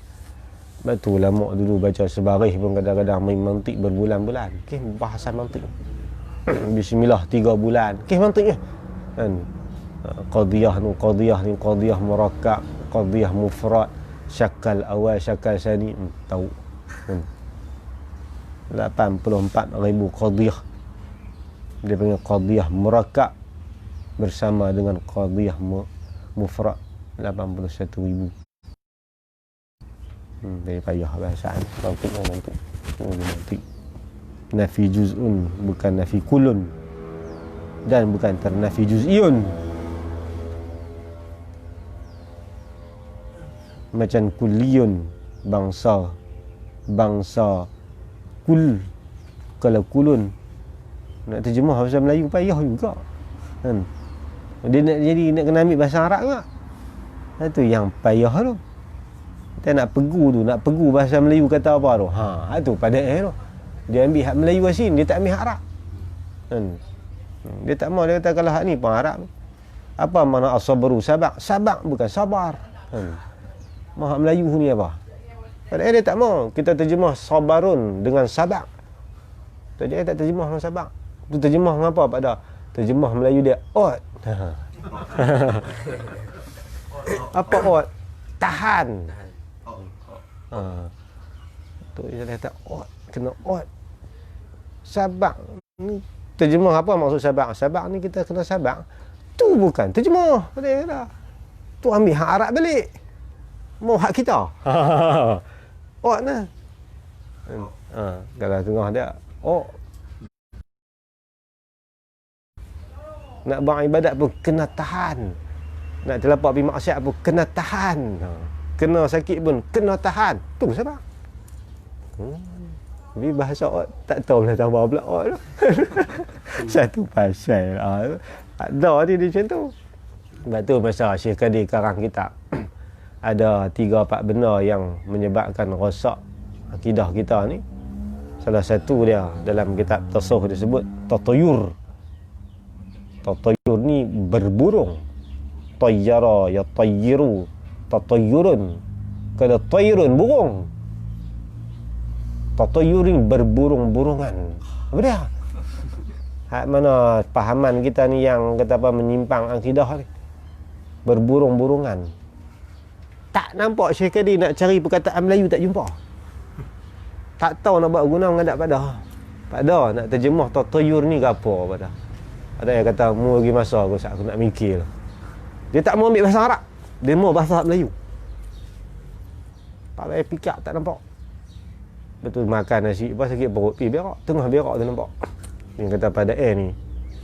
Sebab tu lama dulu baca sebaris pun kadang-kadang main mantik berbulan-bulan. Kes bahasan mantik. Bismillah 3 bulan. Kes mantik kan. Qadiyah ni qadiyah murakkab, qadiyah mufrad, syakal awal, syakal sani, tahu. 84,000 qadiyah. Dia panggil qadiyah murakkab bersama dengan qadiyah mufrad 81,000. Dari payah bahasaan mantik. Nafi juz'un bukan nafi kulun, dan bukan ternafi juz'iyun. Macam kulliyun, bangsa kul. Kalau kulun nak terjemah bahasa Melayu payah juga kan. Dia nak kena ambil bahasa Arab juga. Itu yang payah tu. Kita nak pegu bahasa Melayu kata apa tu. Tu pada tu. Dia ambil hak Melayu asin, dia tak ambil hak Arab. Kan. Dia tak mau, dia kata kalau hak ni pun Arab. Apa makna as-sabru? Sabak bukan sabar. Kan. Hak Melayu ni apa? Padahal dia tak mau kita terjemah sabarun dengan sabak. Dia tak terjemah dengan sabak. Tu terjemah dengan apa pada? Terjemah Melayu dia ot. Apa ot? Tahan. Tu dia kata ot, kena ot. Sabak ni terjemah apa maksud sabak? Sabak ni kita kena sabak. Tu bukan terjemah. Dia kata. Tu ambil hak Arab balik. Mau hak kita. Ot nah. Kalau tengah dia nak buat ibadat pun kena tahan. Nak terlepak pergi maksiat pun kena tahan. Kena sakit pun kena tahan. Tu sabak. Tapi bahasa ot tak tahu lah tambah pula ot tu. Satu pasal ada dia macam tu. Sebab tu masa Syekh Qadir karang kitab ada 3-4 benda yang menyebabkan rosak akidah kita ni. Salah satu dia dalam kitab tasawuf disebut tatayur. Tatayur ni berburung. Tayyara ya tayyiru, tatayurun. Kalau tayyurun burung, tatayur ni berburung-burungan. Apa dia? Hak mana pahaman kita ni yang kata apa menyimpang akidah ni. Berburung-burungan. Tak nampak Syekh Qadir nak cari perkataan Melayu tak jumpa. Tak tahu nak buat guna menghadap pada nak terjemah tatayur ni ke apa pada. Ada yang kata mu lagi masa aku nak mikir. Dia tak mau ambil bahasa Arab. Dia mau bahasa Melayu. Tak payah pikir tak nampak. Betul makan nasi apa sakit perut pergi berak, tengah berak tu nampak. Dia kata pada ni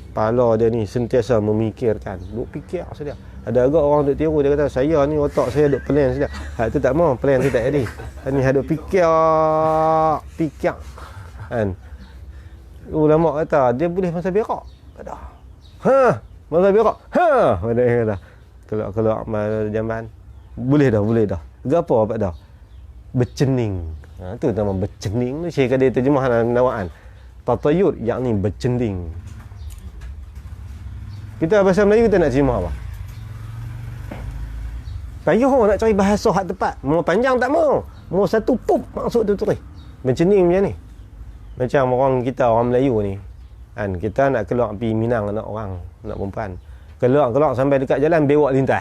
kepala dia ni sentiasa memikirkan, duk fikir saja. Ada agak orang duk tiru, dia kata saya ni otak saya duk plan saja. Hak tu tak mau, plan tu tak jadi. Ni duk fikir kan. Ulama kata dia boleh masa berak. Pada. Masa berak. Pada dia kata. Kalau amal jamban boleh dah. Gapo apa dah? Bercening. Tu nama bercening tu Syekh Qadir terjemah nawaan. Tatayur yakni bercending. Kita bahasa Melayu kita nak terjemah apa? Payah nak cari bahasa hak tepat. Mau panjang tak mau. Mau satu pup maksud tu tulis. Bercending macam ni. Macam orang kita orang Melayu ni. Kan kita nak keluar pergi Minang anak orang, anak perempuan. Keluar sampai dekat jalan bewak lintas.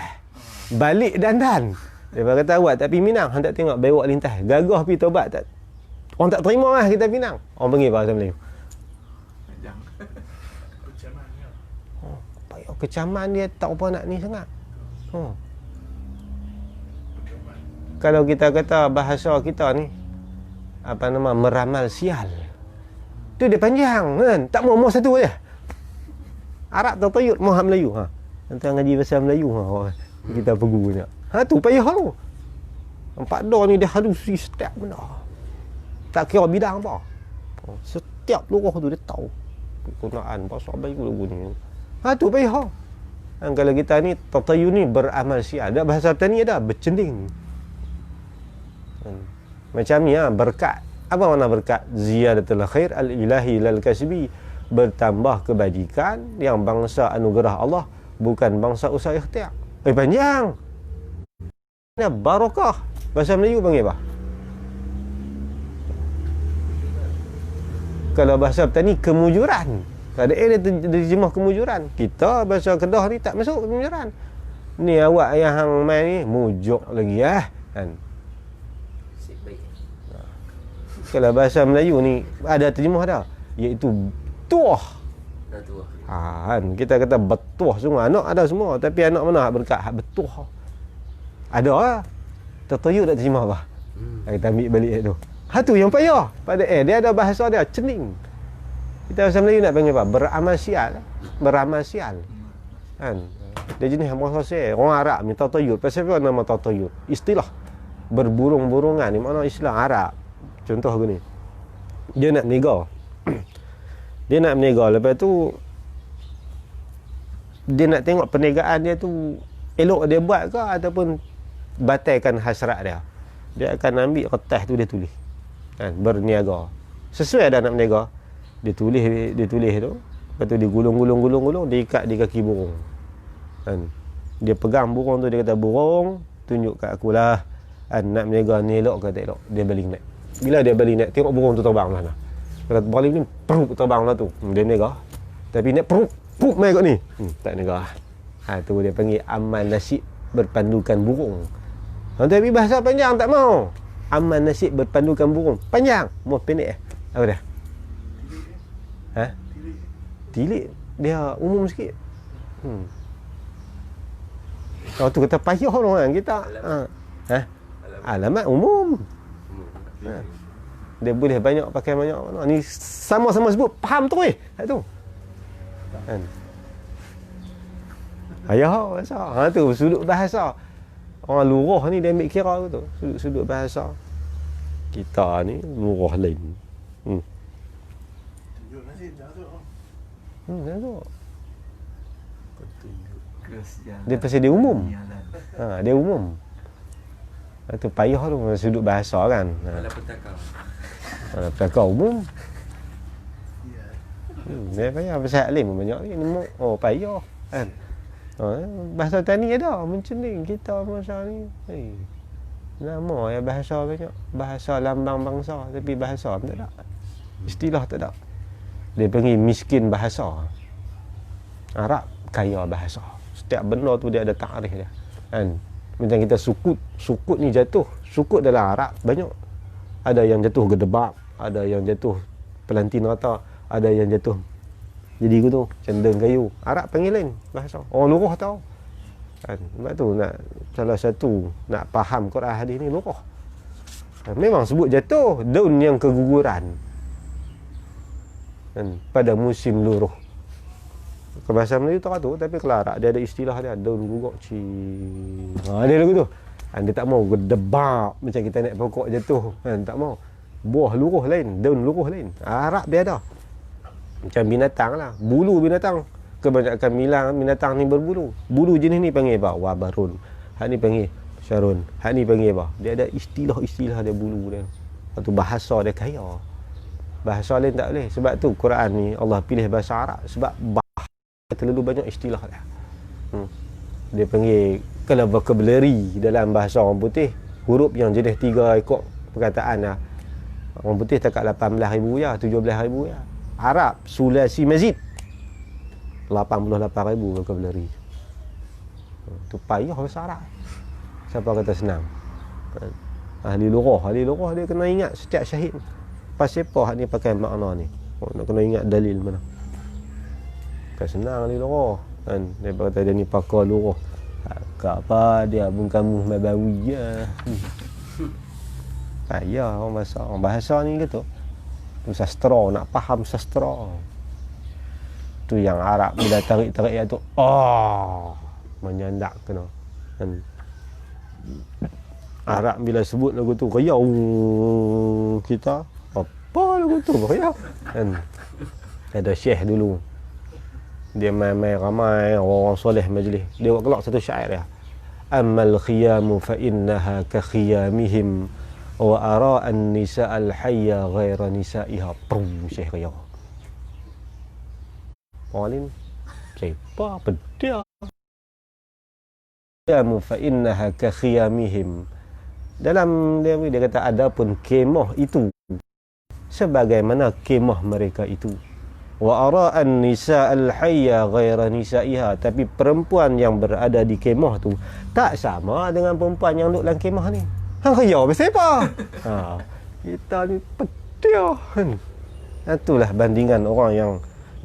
Balik dandan. Dia kata awak tak pergi Minang, hang tak tengok bewak lintas. Gagah pergi taubat tak. Orang tak terima lah kita Minang. Orang panggil bahasa Melayu. kecaman dia tak apa nak ni sangat. Kalau kita kata bahasa kita ni apa nama meramal sial, tu dia panjang kan, tak mau satu aja. Arab tertayut mau Melayu nanti ngaji bahasa Melayu kita pergu banyak. Tu payah tu. Empat dah ni dia halusi setiap benda. Tak kira bidang apa. Setiap lurah tu dia tahu kegunaan bahasa Melayu lagu ni. Tu payah. Kalau kita ni tertayut ni beramal sial, ada bahasa tani ada bercending. Macam ni berkat. Apa makna berkat? Ziyadatul khair al-ilahi lal kasbi, bertambah kebajikan yang bangsa anugerah Allah, bukan bangsa usaha ikhtiar. Panjang. Ini barakah. Bahasa Melayu panggil apa? Kalau bahasa petani kemujuran. Ada dia terjemah kemujuran. Kita bahasa Kedah ni tak masuk kemujuran. Ni awak yang hang main ni mujuk lagi kan. Kalau bahasa Melayu ni ada terjemah dah, iaitu tuah. Kan kita kata betuah semua, anak ada semua, tapi anak mana hak berkat hak betuah. Ada tertayuk tak terjemah apa? Kita ambil balik tu. Tu yang payah. Pada dia ada bahasa dia cening. Kita bahasa Melayu nak panggil apa? Beramal sial. Beramal sial. Kan? Dia jenis bahasa sosial. Orang Arab ni tertayuk. Pasal apa nama tertayuk? Istilah berburung-burungan ni mana Islam Arab. Contoh gini. Dia nak berniaga. Dia nak berniaga, lepas tu dia nak tengok perniagaan dia tu elok dia buat ke ataupun batalkan hasrat dia. Dia akan ambil kertas tu dia tulis. Kan, berniaga. Sesuai dah nak berniaga. Dia tulis tu. Lepas tu dia gulung, dia ikat di kaki burung. Kan. Dia pegang burung tu, dia kata, "Burung, tunjuk kat akulah nak berniaga ni elok ke tak elok." Dia baling naik. Bila dia baling naik, tengok burung tu terbang lah. Kalau baling ni peruk terbang lah tu. Dia berniaga. Tapi naik peruk main kat ni. Tak berniaga. Tu dia panggil amal nasib berpandukan burung. Tapi bahasa panjang tak mau. Amal nasib berpandukan burung. Panjang. Mau pendek apa dia? Tilik. Dia umum sikit. Kalau tu kata payah orang kita. Alamat umum. Dia boleh banyak pakai banyak mana. Ni sama-sama sebut faham tu tu. Kan. Ayah bahasa. Tu sudut bahasa. Orang lurah ni dia ambil kira tu. Sudut bahasa. Kita ni lurah lain. Tunjuk nasi dah tu. Dah tu. Dia pasal dia umum. Dia umum. Itu payah tu sudut bahasa kan. Petaka umum. Dia payah pasal alim banyak ni. Payah kan. Bahasa tani ada mencening kita masa ni. Nama ya bahasa banyak. Bahasa lambang bangsa tapi bahasa tak ada. Istilah tak ada. Dia panggil miskin bahasa. Arab kaya bahasa. Setiap benda tu dia ada takrif dia. Kan? Macam kita sukut ni jatuh. Sukut dalam Arab banyak. Ada yang jatuh gedebak, ada yang jatuh pelantin rata, ada yang jatuh jadi gitu cendeng kayu. Arab panggil lain bahasa. Orang luruh tahu. Kan? Sebab tu nak salah satu nak faham Quran hadis ni luruh. Memang sebut jatuh daun yang keguguran. Kan? Pada musim luruh. Ke bahasa Melayu tak tu, tapi kalau Arab dia ada istilah dia, daun gugur dia lagu tu. Dia tak mau gedebak macam kita naik pokok jatuh kan, tak mau. Buah luruh lain, daun luruh lain. Arab dia ada. Macam binatang lah, bulu binatang. Kebanyakan binatang ni berbulu. Bulu jenis ni panggil apa? Wabarun. Hak ni panggil syarun. Hak ni panggil apa? Dia ada istilah-istilah dia bulu dia. Lepas tu bahasa dia kaya. Bahasa lain tak boleh. Sebab tu Quran ni Allah pilih bahasa Arab sebab terlalu banyak istilah dia. Dia panggil kalau vocabulary dalam bahasa orang putih, huruf yang jenis 3 ekor perkataan lah. Orang putih takat 18,000 ya, 17,000 ya. Arab sulasi mazid 88,000 vocabulary. Tu payah bahasa Arab. Siapa kata senang? Ahli lughah dia kena ingat setiap syahid. Pasal apa hak ni pakai makna ni? Nak kena ingat dalil mana. Bukan senang ahli lughah. kan. Dia kata dia ni pakar luruh. Kak apa dia pun kamu mabawi ya. Ya, orang bahasa ni gitu. Sastra, nak faham sastra. Tu yang Arab bila tarik-tarik tu, menyandak kena. Kan. Arab bila sebut lagu tu riau, kita apa lagu tu riau. Kan. Ada syekh dulu. Dia main-main ramai orang soleh majlis. Dia buat kelak satu syair dia. Ammal khiyamu fa innaha ka khiyamihim wa ara an-nisa al-hayya ghaira nisa'iha. Syekh riau. Orang siapa pedia. Khiyamu fa innaha ka khiyamihim. Dalam dia kata ada pun kemah itu sebagaimana kemah mereka itu. Wa ara an-nisa al-hayya ghaira nisa'iha. Tapi perempuan yang berada di kemah tu tak sama dengan perempuan yang duduk dalam kemah ni. Hang riau pasal apa? Kita ni pedia. Itulah bandingan orang yang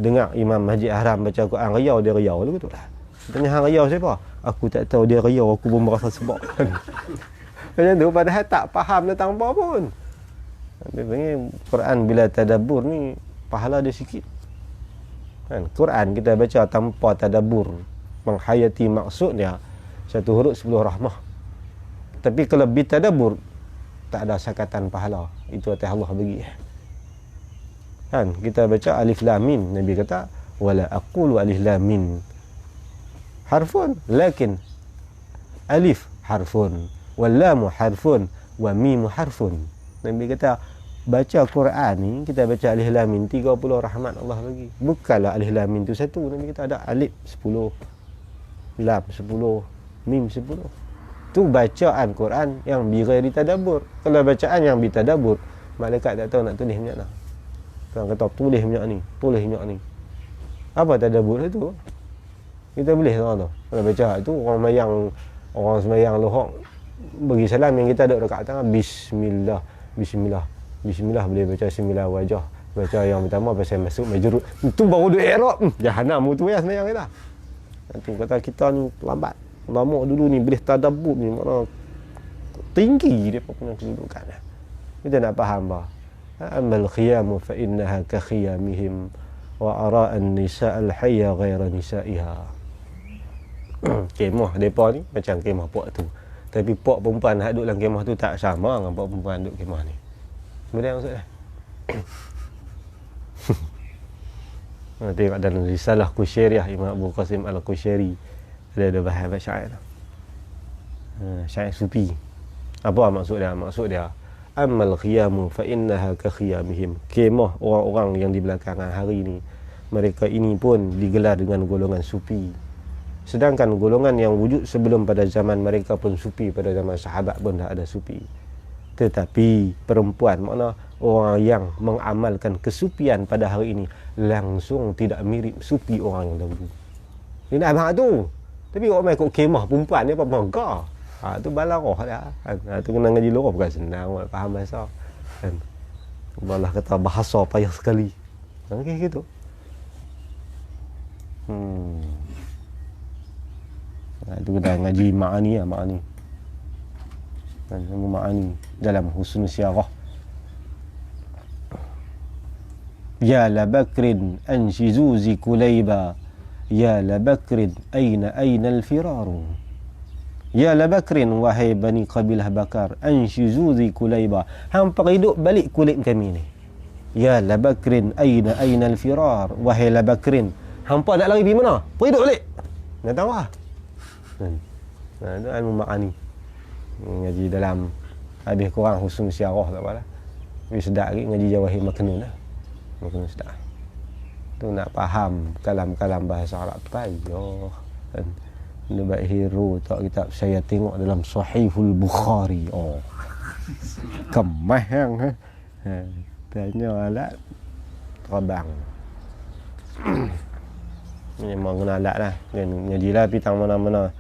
dengar Imam Masjid Haram baca Quran riau, dia riau lagu tu lah. Tanya hang riau siapa? Aku tak tahu dia riau, aku pun merasa sebab. Macam tu padahal tak faham tentang apa pun. Dia panggil Quran bila tadabbur ni pahala dia sikit. Kan Quran kita baca tanpa tadabbur, menghayati maksudnya, satu huruf 10 rahmah. Tapi kalau bitadabbur tak ada sakatan pahala. Itu atas Allah bagi. Kan kita baca alif lam mim, Nabi kata wala aqulu alif lam mim harfun lakin alif harfun wal lam harfun wa mim harfun. Nabi kata baca Quran ni kita baca alif lam mim 30 rahmat Allah bagi. Bukanlah alif lam mim tu satu. Nabi kata ada alif 10, lam 10, mim 10. Tu bacaan Quran yang bighairi tadabbur. Kalau bacaan yang bitadabbur, malaikat tak tahu nak tulis minyak mana. Orang kata tulis minyak ni, tulis minyak ni. Apa tadabbur itu? Kita boleh tahu tu. Kalau baca itu orang sembahyang lohok bagi salam yang kita duduk dekat tengah bismillah, bismillah. Bismillah boleh baca 9 wajah. Baca yang pertama pasal masuk majrur. Itu baru duk i'rab. Jahanam tu ya sembahyang kita. Itu kata kita ni lambat. Lama dulu ni boleh tadabbur ni mana tinggi dia punya kedudukan. Kita nak faham bah. Amal khiyamu fa innaha ka khiyamihim wa ara an-nisa al-hayya ghaira nisa'iha. Kemah depa ni macam kemah puak tu. Tapi puak perempuan hak duduk dalam kemah tu tak sama dengan puak perempuan duduk kemah ni. Boleh maksudnya? Tengok dalam risalah Qushairiyah Imam Abu Qasim Al-Qushairi ada bahasa syair. Syair sufi. Apa maksud dia? Maksud dia amal khiyamu fa innaha ka khiyamihim. Kemah orang-orang yang di belakangan hari ni, mereka ini pun digelar dengan golongan sufi. Sedangkan golongan yang wujud sebelum pada zaman mereka pun sufi, pada zaman sahabat pun dah ada sufi. Tetapi perempuan, makna orang yang mengamalkan kesupian pada hari ini langsung tidak mirip sufi orang yang dahulu. Ini abang tu. Tapi orang main ikut kemah perempuan ni apa bangga. Tu balarah dah. Tu kena ngaji luar bukan senang nak faham bahasa. Kan. Allah kata bahasa payah sekali. Okey gitu. Itu kita ngaji ma'ani ya, ma'ani. Dan ma'ani dalam husnul syarah. Ya la bakrin anshizuzi kulayba. Ya la bakrin aina al-firaru. Ya la bakrin wahai bani qabilah Bakar, anshizuzi kulayba. Hampa hidup balik kulit kami ni. Ya la bakrin aina al-firar. Wahai la bakrin, hampa nak lari pergi mana? Hidup balik. Nak tahu ah? Itu ilmu ma'ani. Ngaji dalam habis kurang husnul syarah tak apalah. Tapi sedap lagi ngaji Jawahir Maknun lah. Maknun sedap. Tu nak faham kalam-kalam bahasa Arab tu payah. Dia baik hero tak kitab saya tengok dalam Sahihul Bukhari. Kemah hang. Tanya alat terbang. Memang guna alat lah. Ngaji lah pitang mana-mana.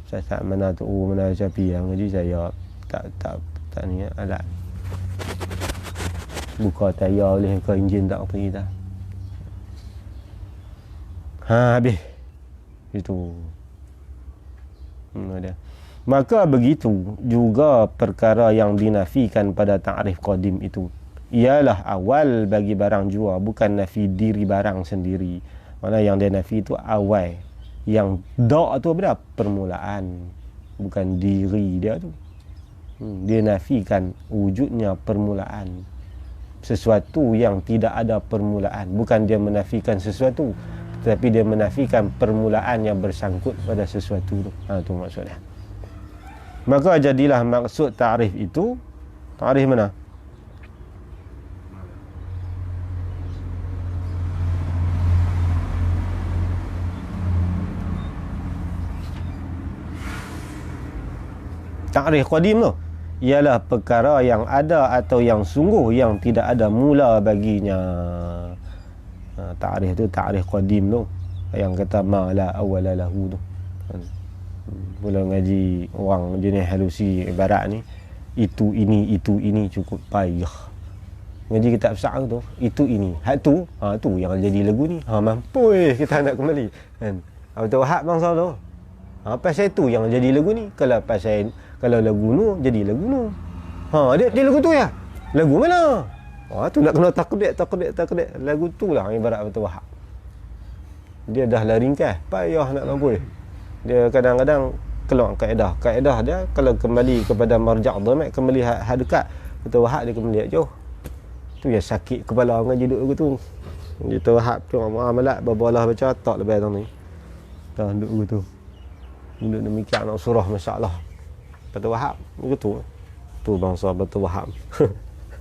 Saya tak mana tu mana capi yang ngaji saya tak ni alat. Buka tayar oleh ke enjin tak pergi dah. Habis. Itu. Dia. Maka begitu juga perkara yang dinafikan pada ta'rif qadim itu ialah awal bagi barang jua, bukan nafi diri barang sendiri. Mana yang dia nafi itu awal. Yang da' tu apa dah? Permulaan. Bukan diri dia tu. Dia nafikan wujudnya permulaan. Sesuatu yang tidak ada permulaan. Bukan dia menafikan sesuatu, tetapi dia menafikan permulaan yang bersangkut pada sesuatu tu. Tu maksudnya. Maka jadilah maksud ta'rif itu, ta'rif mana? Ta'rif qadim tu ialah perkara yang ada atau yang sungguh yang tidak ada mula baginya. Ta'rif tu ta'rif qadim tu, yang kata ma la awwala lahu tu. Mula ngaji orang jenis halusi ibarat ni, itu ini cukup payah. Ngaji kitab besar tu, itu ini, hak tu, tu yang jadi lagu ni. Mampu kita nak kembali kan. Betul hak bangsa tu. Pasal itu yang jadi lagu ni. Kalau lagu nu jadi lagu nu. Dia lagu tu ya. Lagu mana? Tu nak kena takdir. Lagu tu lah ibarat betul hak. Dia dah lah ringkas, payah nak mampu. Dia kadang-kadang keluar kaedah dia kalau kembali kepada marja' dhamat, kembali hak dekat betul hak, dia kembali jauh. Tu ya sakit kepala ngaji duduk tu. Dia tahu hak tu muamalat berbolah baca tak lebih tang ni. Dah duduk tu. Duduk demikian nak surah masalah. Betul Wahab begitu. Tu bangsa betul Wahab.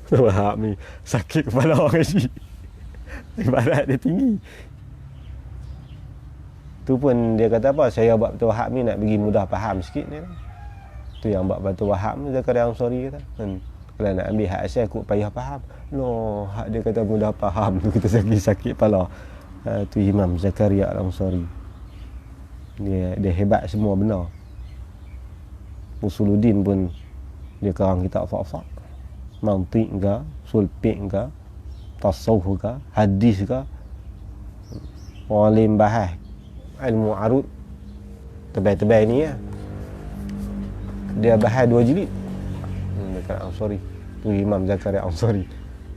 Betul Wahab ni sakit kepala ngaji. Ibarat dia tinggi. Tu pun dia kata apa, saya buat betul Wahab ni nak bagi mudah faham sikit ni. Tu yang buat betul Wahab ni Zakaria Ansari kata. Kalau nak ambil hak asal aku payah faham. No, hak dia kata mudah faham tu kita sakit kepala. Tu Imam Zakaria Ansari. Dia hebat semua benar. Usuluddin pun dia karang kitab fa'-fa'. Mantiq ke, sulfiq ke, tasawuf ke, hadis ke. Orang lain bahas ilmu arud tebal-tebal ni ya. Dia bahas 2 jilid. Zakaria Ansari. Tu Imam Zakaria Ansari.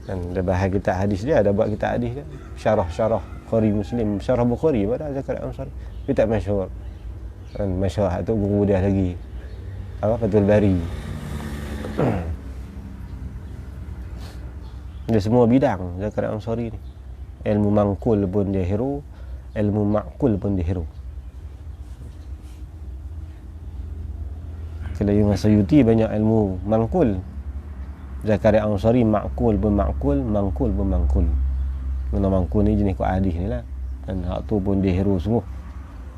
Dan dia bahas kitab hadis dia, ada buat kitab hadis dia. Syarah Bukhari Muslim, syarah Bukhari pada Zakaria Ansari. Kitab masyhur. Dan masyhur tu guru dia lagi. Fathul Bari. Dia semua bidang Zakaria Ansari ni. Ilmu mangkul pun dia hero, ilmu ma'kul pun dia hero. Kalau Imam Suyuti banyak ilmu mangkul. Zakaria Ansari ma'kul pun ma'kul, mangkul pun mangkul. Mana mangkul ni jenis Quran hadis ni lah. Dan hak tu pun dia hero semua.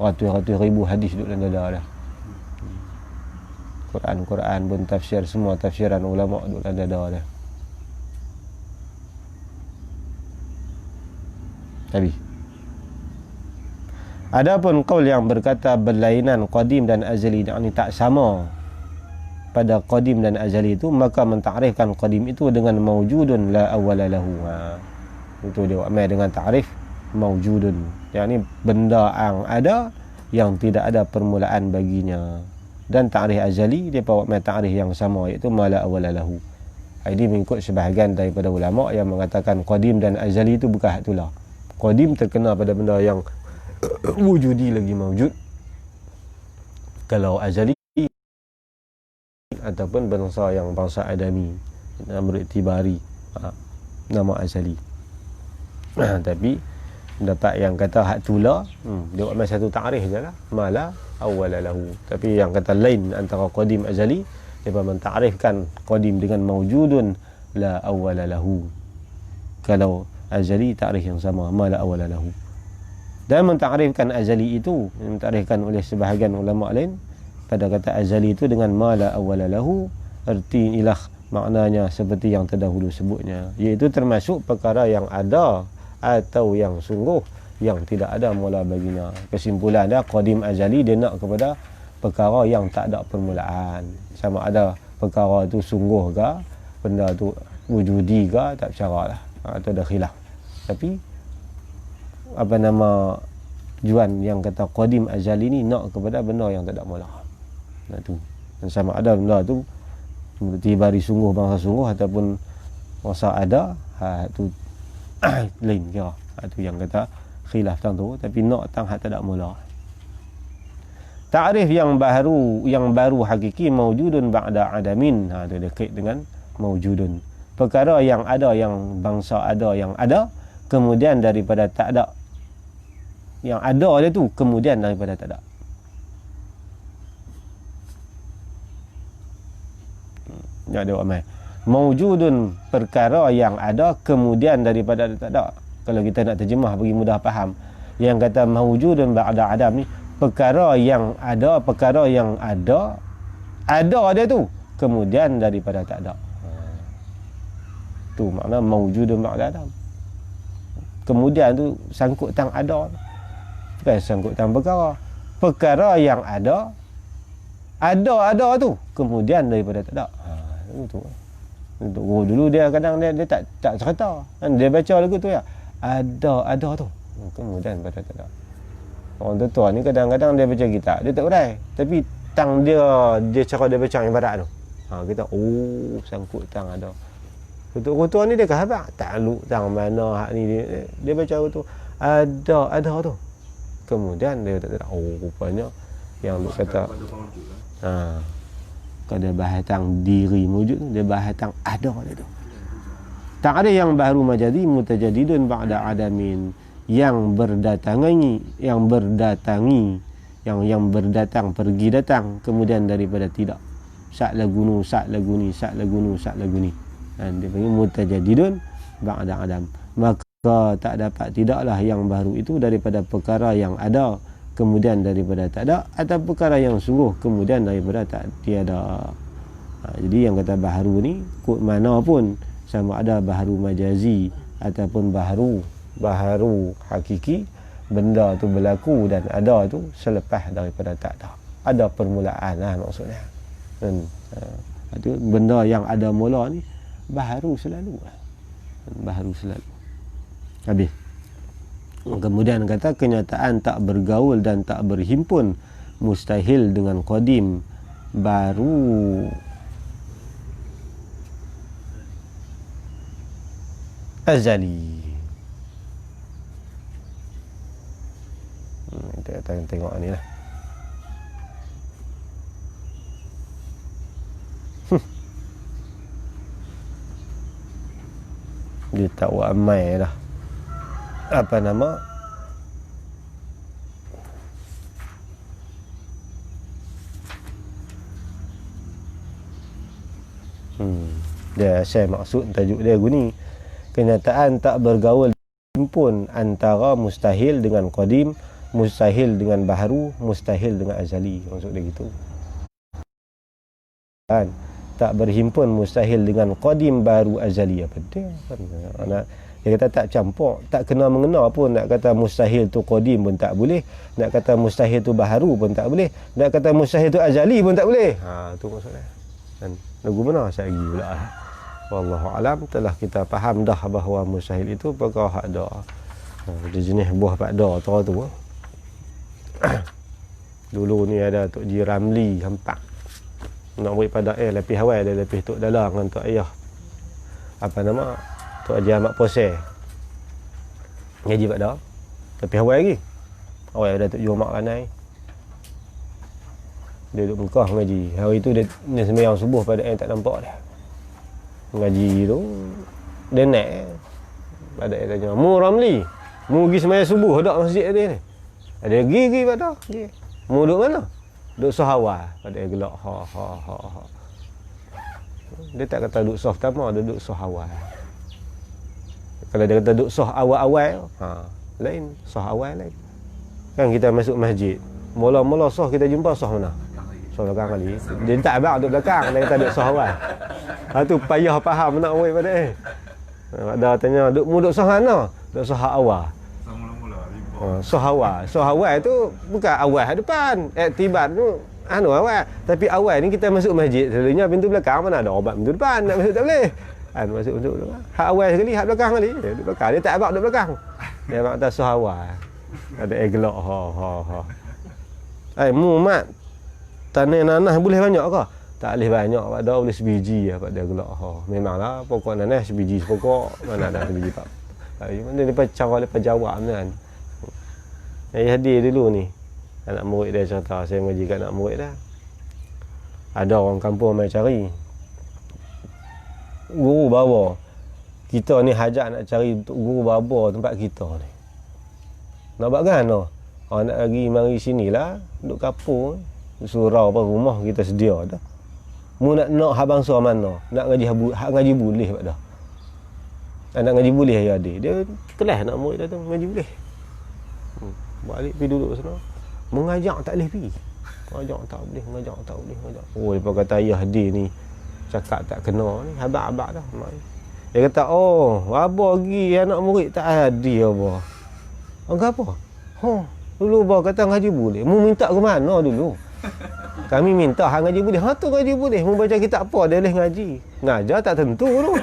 Ratus-ratus ribu hadis duduk dalam dada dah. Quran pun tafsir, semua tafsiran ulama duduk dalam dada dah. Tapi adapun qaul yang berkata berlainan qadim dan azali, yakni tak sama pada qadim dan azali itu, maka mentakrifkan qadim itu dengan maujudun la awwala lahu. Itu dia amal dengan takrif maujudun, yakni benda yang ada yang tidak ada permulaan baginya. Dan takrif azali dia bawa amal takrif yang sama, iaitu ma la awwala lahu. Ini mengikut sebahagian daripada ulama yang mengatakan qadim dan azali itu bukan hak itulah. Qadim terkena pada benda yang wujudi lagi mawjud. Kalau azali ataupun bangsa adami, beriktibari nama azali. Tapi dapat yang kata hak tula, dia buat satu takrif je lah, mala awwala lahu. Tapi yang kata lain antara qadim azali, dia mentakrifkan qadim dengan mawjudun la awwala lahu. Kalau azali takrif yang sama, mala awwala lahu. Dan mentakrifkan azali itu mentakrifkan oleh sebahagian ulama lain pada kata azali itu dengan mala awwala lahu, erti ilah maknanya seperti yang terdahulu sebutnya, iaitu termasuk perkara yang ada atau yang sungguh yang tidak ada mula baginya. Kesimpulan dia qadim azali dia nak kepada perkara yang tak ada permulaan. Sama ada perkara itu sungguh ke, benda tu wujudi ke, tak bercaralah, atau ada khilaf. Tapi tujuan yang kata qadim azali ni nak kepada benda yang tak ada mula. Nah tu. Dan sama ada benda tu tibari sungguh bangsa sungguh ataupun masa ada, tu lain kira. Tu yang kata khilaf tang tu, tapi nak tang hak tak ada mula. Ta'rif yang baru hakiki maujudun ba'da adamin. Tu dia kait dengan maujudun. Perkara yang ada, yang bangsa ada, yang ada kemudian daripada tak ada. Yang ada dia tu kemudian daripada tak ada. Ya dia amai. Maujudun perkara yang ada kemudian daripada tak ada. Kalau kita nak terjemah bagi mudah faham, yang kata maujudun ba'da adam ni perkara yang ada dia tu kemudian daripada tak ada. Tu makna maujudun ba'da adam. Kemudian tu sangkut tang ada, bukan sangkut tang perkara yang ada tu kemudian daripada tak ada. Itu untuk guru dulu dia kadang dia tak cerita kan, dia baca lagu tu ya, ada tu kemudian daripada tak ada. Orang tua ni kadang-kadang dia baca kitab dia tak berai, tapi tang dia cara dia baca ibarat tu, kita sangkut tang ada. Untuk tua ni dia khabar takluk tang mana hak ni dia baca tu ada tu kemudian dia tak ada. Rupanya yang lu kata kada bahas tang diri wujud tu, dia bahas tang ada dia tu. Tak ada yang baru majadi mutajadidun ba'da adamin, yang berdatangi, yang berdatang pergi datang kemudian daripada tidak. Sak lagu ni. Dan dia panggil mutajadidun ba'da adam. Maka tak dapat tidaklah yang baru itu daripada perkara yang ada kemudian daripada tak ada, atau perkara yang sungguh kemudian daripada tak tiada. Jadi yang kata baharu ni kod mana pun, sama ada baharu majazi ataupun baharu hakiki, benda tu berlaku dan ada tu selepas daripada tak ada. Ada permulaan lah maksudnya. Dan itu benda yang ada mula ni baharu selalu. Habis. Kemudian kata kenyataan tak bergaul dan tak berhimpun mustahil dengan qadim baru azali. Kita tengok ni lah. Dia tak amai dah. Apa nama? Dia saya maksud tajuk dia guni. Kenyataan tak bergaul himpun antara mustahil dengan qadim, mustahil dengan baharu, mustahil dengan azali. Maksud dia gitu. Kan? Tak berhimpun mustahil dengan qadim baru azali, apa dia? Dia kata tak campur, tak kena mengena pun. Nak kata mustahil tu qadim pun tak boleh, nak kata mustahil tu baharu pun tak boleh, nak kata mustahil tu azali pun tak boleh. Tu maksudnya. Dan lagu mana saya lagi pula. Wallahu alam, telah kita faham dah bahawa mustahil itu perkara hak ada. Dia jenis buah pakda tu. Dulu ni ada Tok Ji Ramli hampak. Nak buat pada lapis awal dia lapis Tok Dalang dengan Tok Ayah. Apa nama? Tok Haji Ahmad Pose. Ngaji pada lapis awal lagi. Awal ada Tok Jumat Ranai. Dia duduk Mekah ngaji. Hari tu dia sembahyang subuh pada tak nampak dia. Ngaji tu dia naik. Pada tanya, "Mu Ramli, mu pergi sembahyang subuh dak masjid dia ni?" Ada pergi pada. Mu duduk mana? Duduk Sohawa. Pada gelak ha. Dia tak kata duduk soh pertama, dia duduk Sohawa. Kalau dia kata duduk soh awal-awal, lain, soh awal lain. Kan kita masuk masjid, mula-mula soh kita jumpa soh mana? Soh belakang kali. Dia tak abang duduk belakang, dia kata duduk soh awal. Tu payah faham nak buat pada ada tanya, mu duduk soh mana? Duduk soh awal. Soh awal tu bukan awal depan. Iktibar tu awal. Tapi awal ni kita masuk masjid, selalunya pintu belakang mana ada obat pintu depan, nak masuk tak boleh. Masuk pintu belakang. Hak awal sekali, hak belakang kali. Dia duduk belakang, dia tak abang duduk belakang. Dia abang kata soh awal. Ada eglok. Mu mat. Tanah nanah boleh banyak ke? Tak boleh banyak. Pada boleh sebiji apa dia eglok. Memanglah pokok nanah sebiji sepokok. Mana ada sebiji pak. Mana depa cara depa jawab kan. Saya hadir dulu ni. Anak murid dia cerita, saya mengaji kat anak murid dah. Ada orang kampung mai cari. Guru baba. Kita ni hajat nak cari guru baba tempat kita ni. Nak buat kan? Nak pergi mari sinilah, duduk kapur, surau apa rumah kita sedia dah. Mu nak hak bangsa mana? Nak ngaji hak ngaji boleh pak dah. Nak ngaji boleh ya adik. Dia kelas nak murid dia tu ngaji boleh. Balik pergi duduk sana. Mengajak tak boleh pergi. Mengajak tak boleh. Oh, dia kata ayah dia ni cakap tak kena ni. Habak-habak dah. Dia kata, oh, apa pergi anak murid tak hadir apa. Enggak apa? Dulu bah kata ngaji boleh. Mu minta ke mana dulu? Kami minta hang ngaji boleh. Tu ngaji boleh. Mu baca kitab apa dia boleh ngaji. Ngajar tak tentu tu.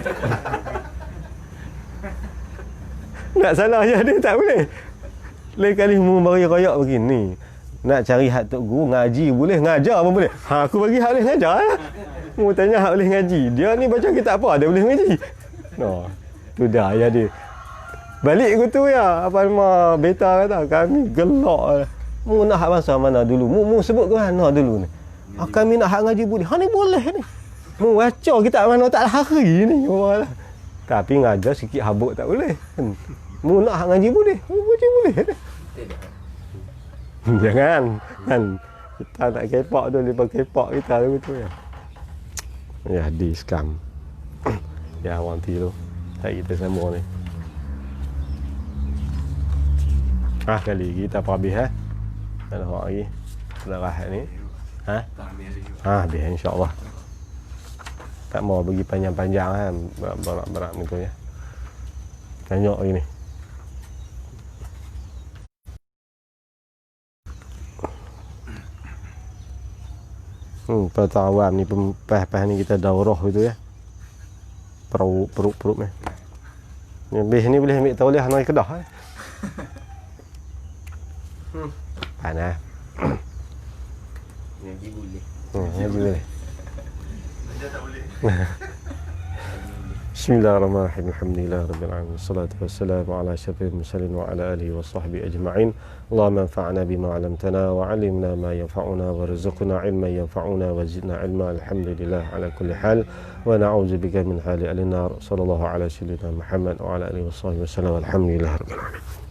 Nak salah je dia tak boleh. Lain kali mu bagi royak begini. Nak cari hak tok guru ngaji boleh, ngajar pun boleh. Aku bagi hak boleh ngajar lah. Mu tanya hak boleh ngaji. Dia ni baca kitab apa dia boleh ngaji. Tu dah ya dia. Balik ke tu ya. Apa nama beta kata kami gelak. Mu nak hak bangsa mana dulu? Mu sebut ke mana dulu ni? Kami nak hak ngaji boleh. Ni boleh ni. Mu baca kitab mana tak hari ni. Tapi ngajar sikit habuk tak boleh. Mu nak hak ngaji boleh. Mu ngaji boleh. Jangan kan. Kita tak kepak tu lepas kepak kita tu ya. Ya di scam. Ya orang tu. Hai kita semua ni. Kali lagi kita apa habis Ada orang lagi. Dah rahat ni. Habis insya-Allah. Tak mau bagi panjang-panjang kan. Berat-berat gitu ya. Tanya lagi ni. Pada awam ni pempas ni kita daurah gitu ya. Perut ni. Habis ni boleh ambil tauliah nak Kedah Panas. Ngaji boleh. Ngaji boleh. Ngaji tak boleh. Bismillahirrahmanirrahim. Alhamdulillahirabbil alamin. Wassalatu wassalamu ala asyrafil mursalin wa ala alihi wa sahbihi ajma'in. Allahumma anfa'na bima 'allamtana wa 'allimna ma yanfa'una warzuqna 'ilman yanfa'una wa zidna 'ilma. Alhamdulillah ala kulli hal wa na'udzubika min hali al-nar. Sallallahu ala sayyidina Muhammad wa ala alihi wa sahbihi wasallam. Alhamdulillahirabbil alamin.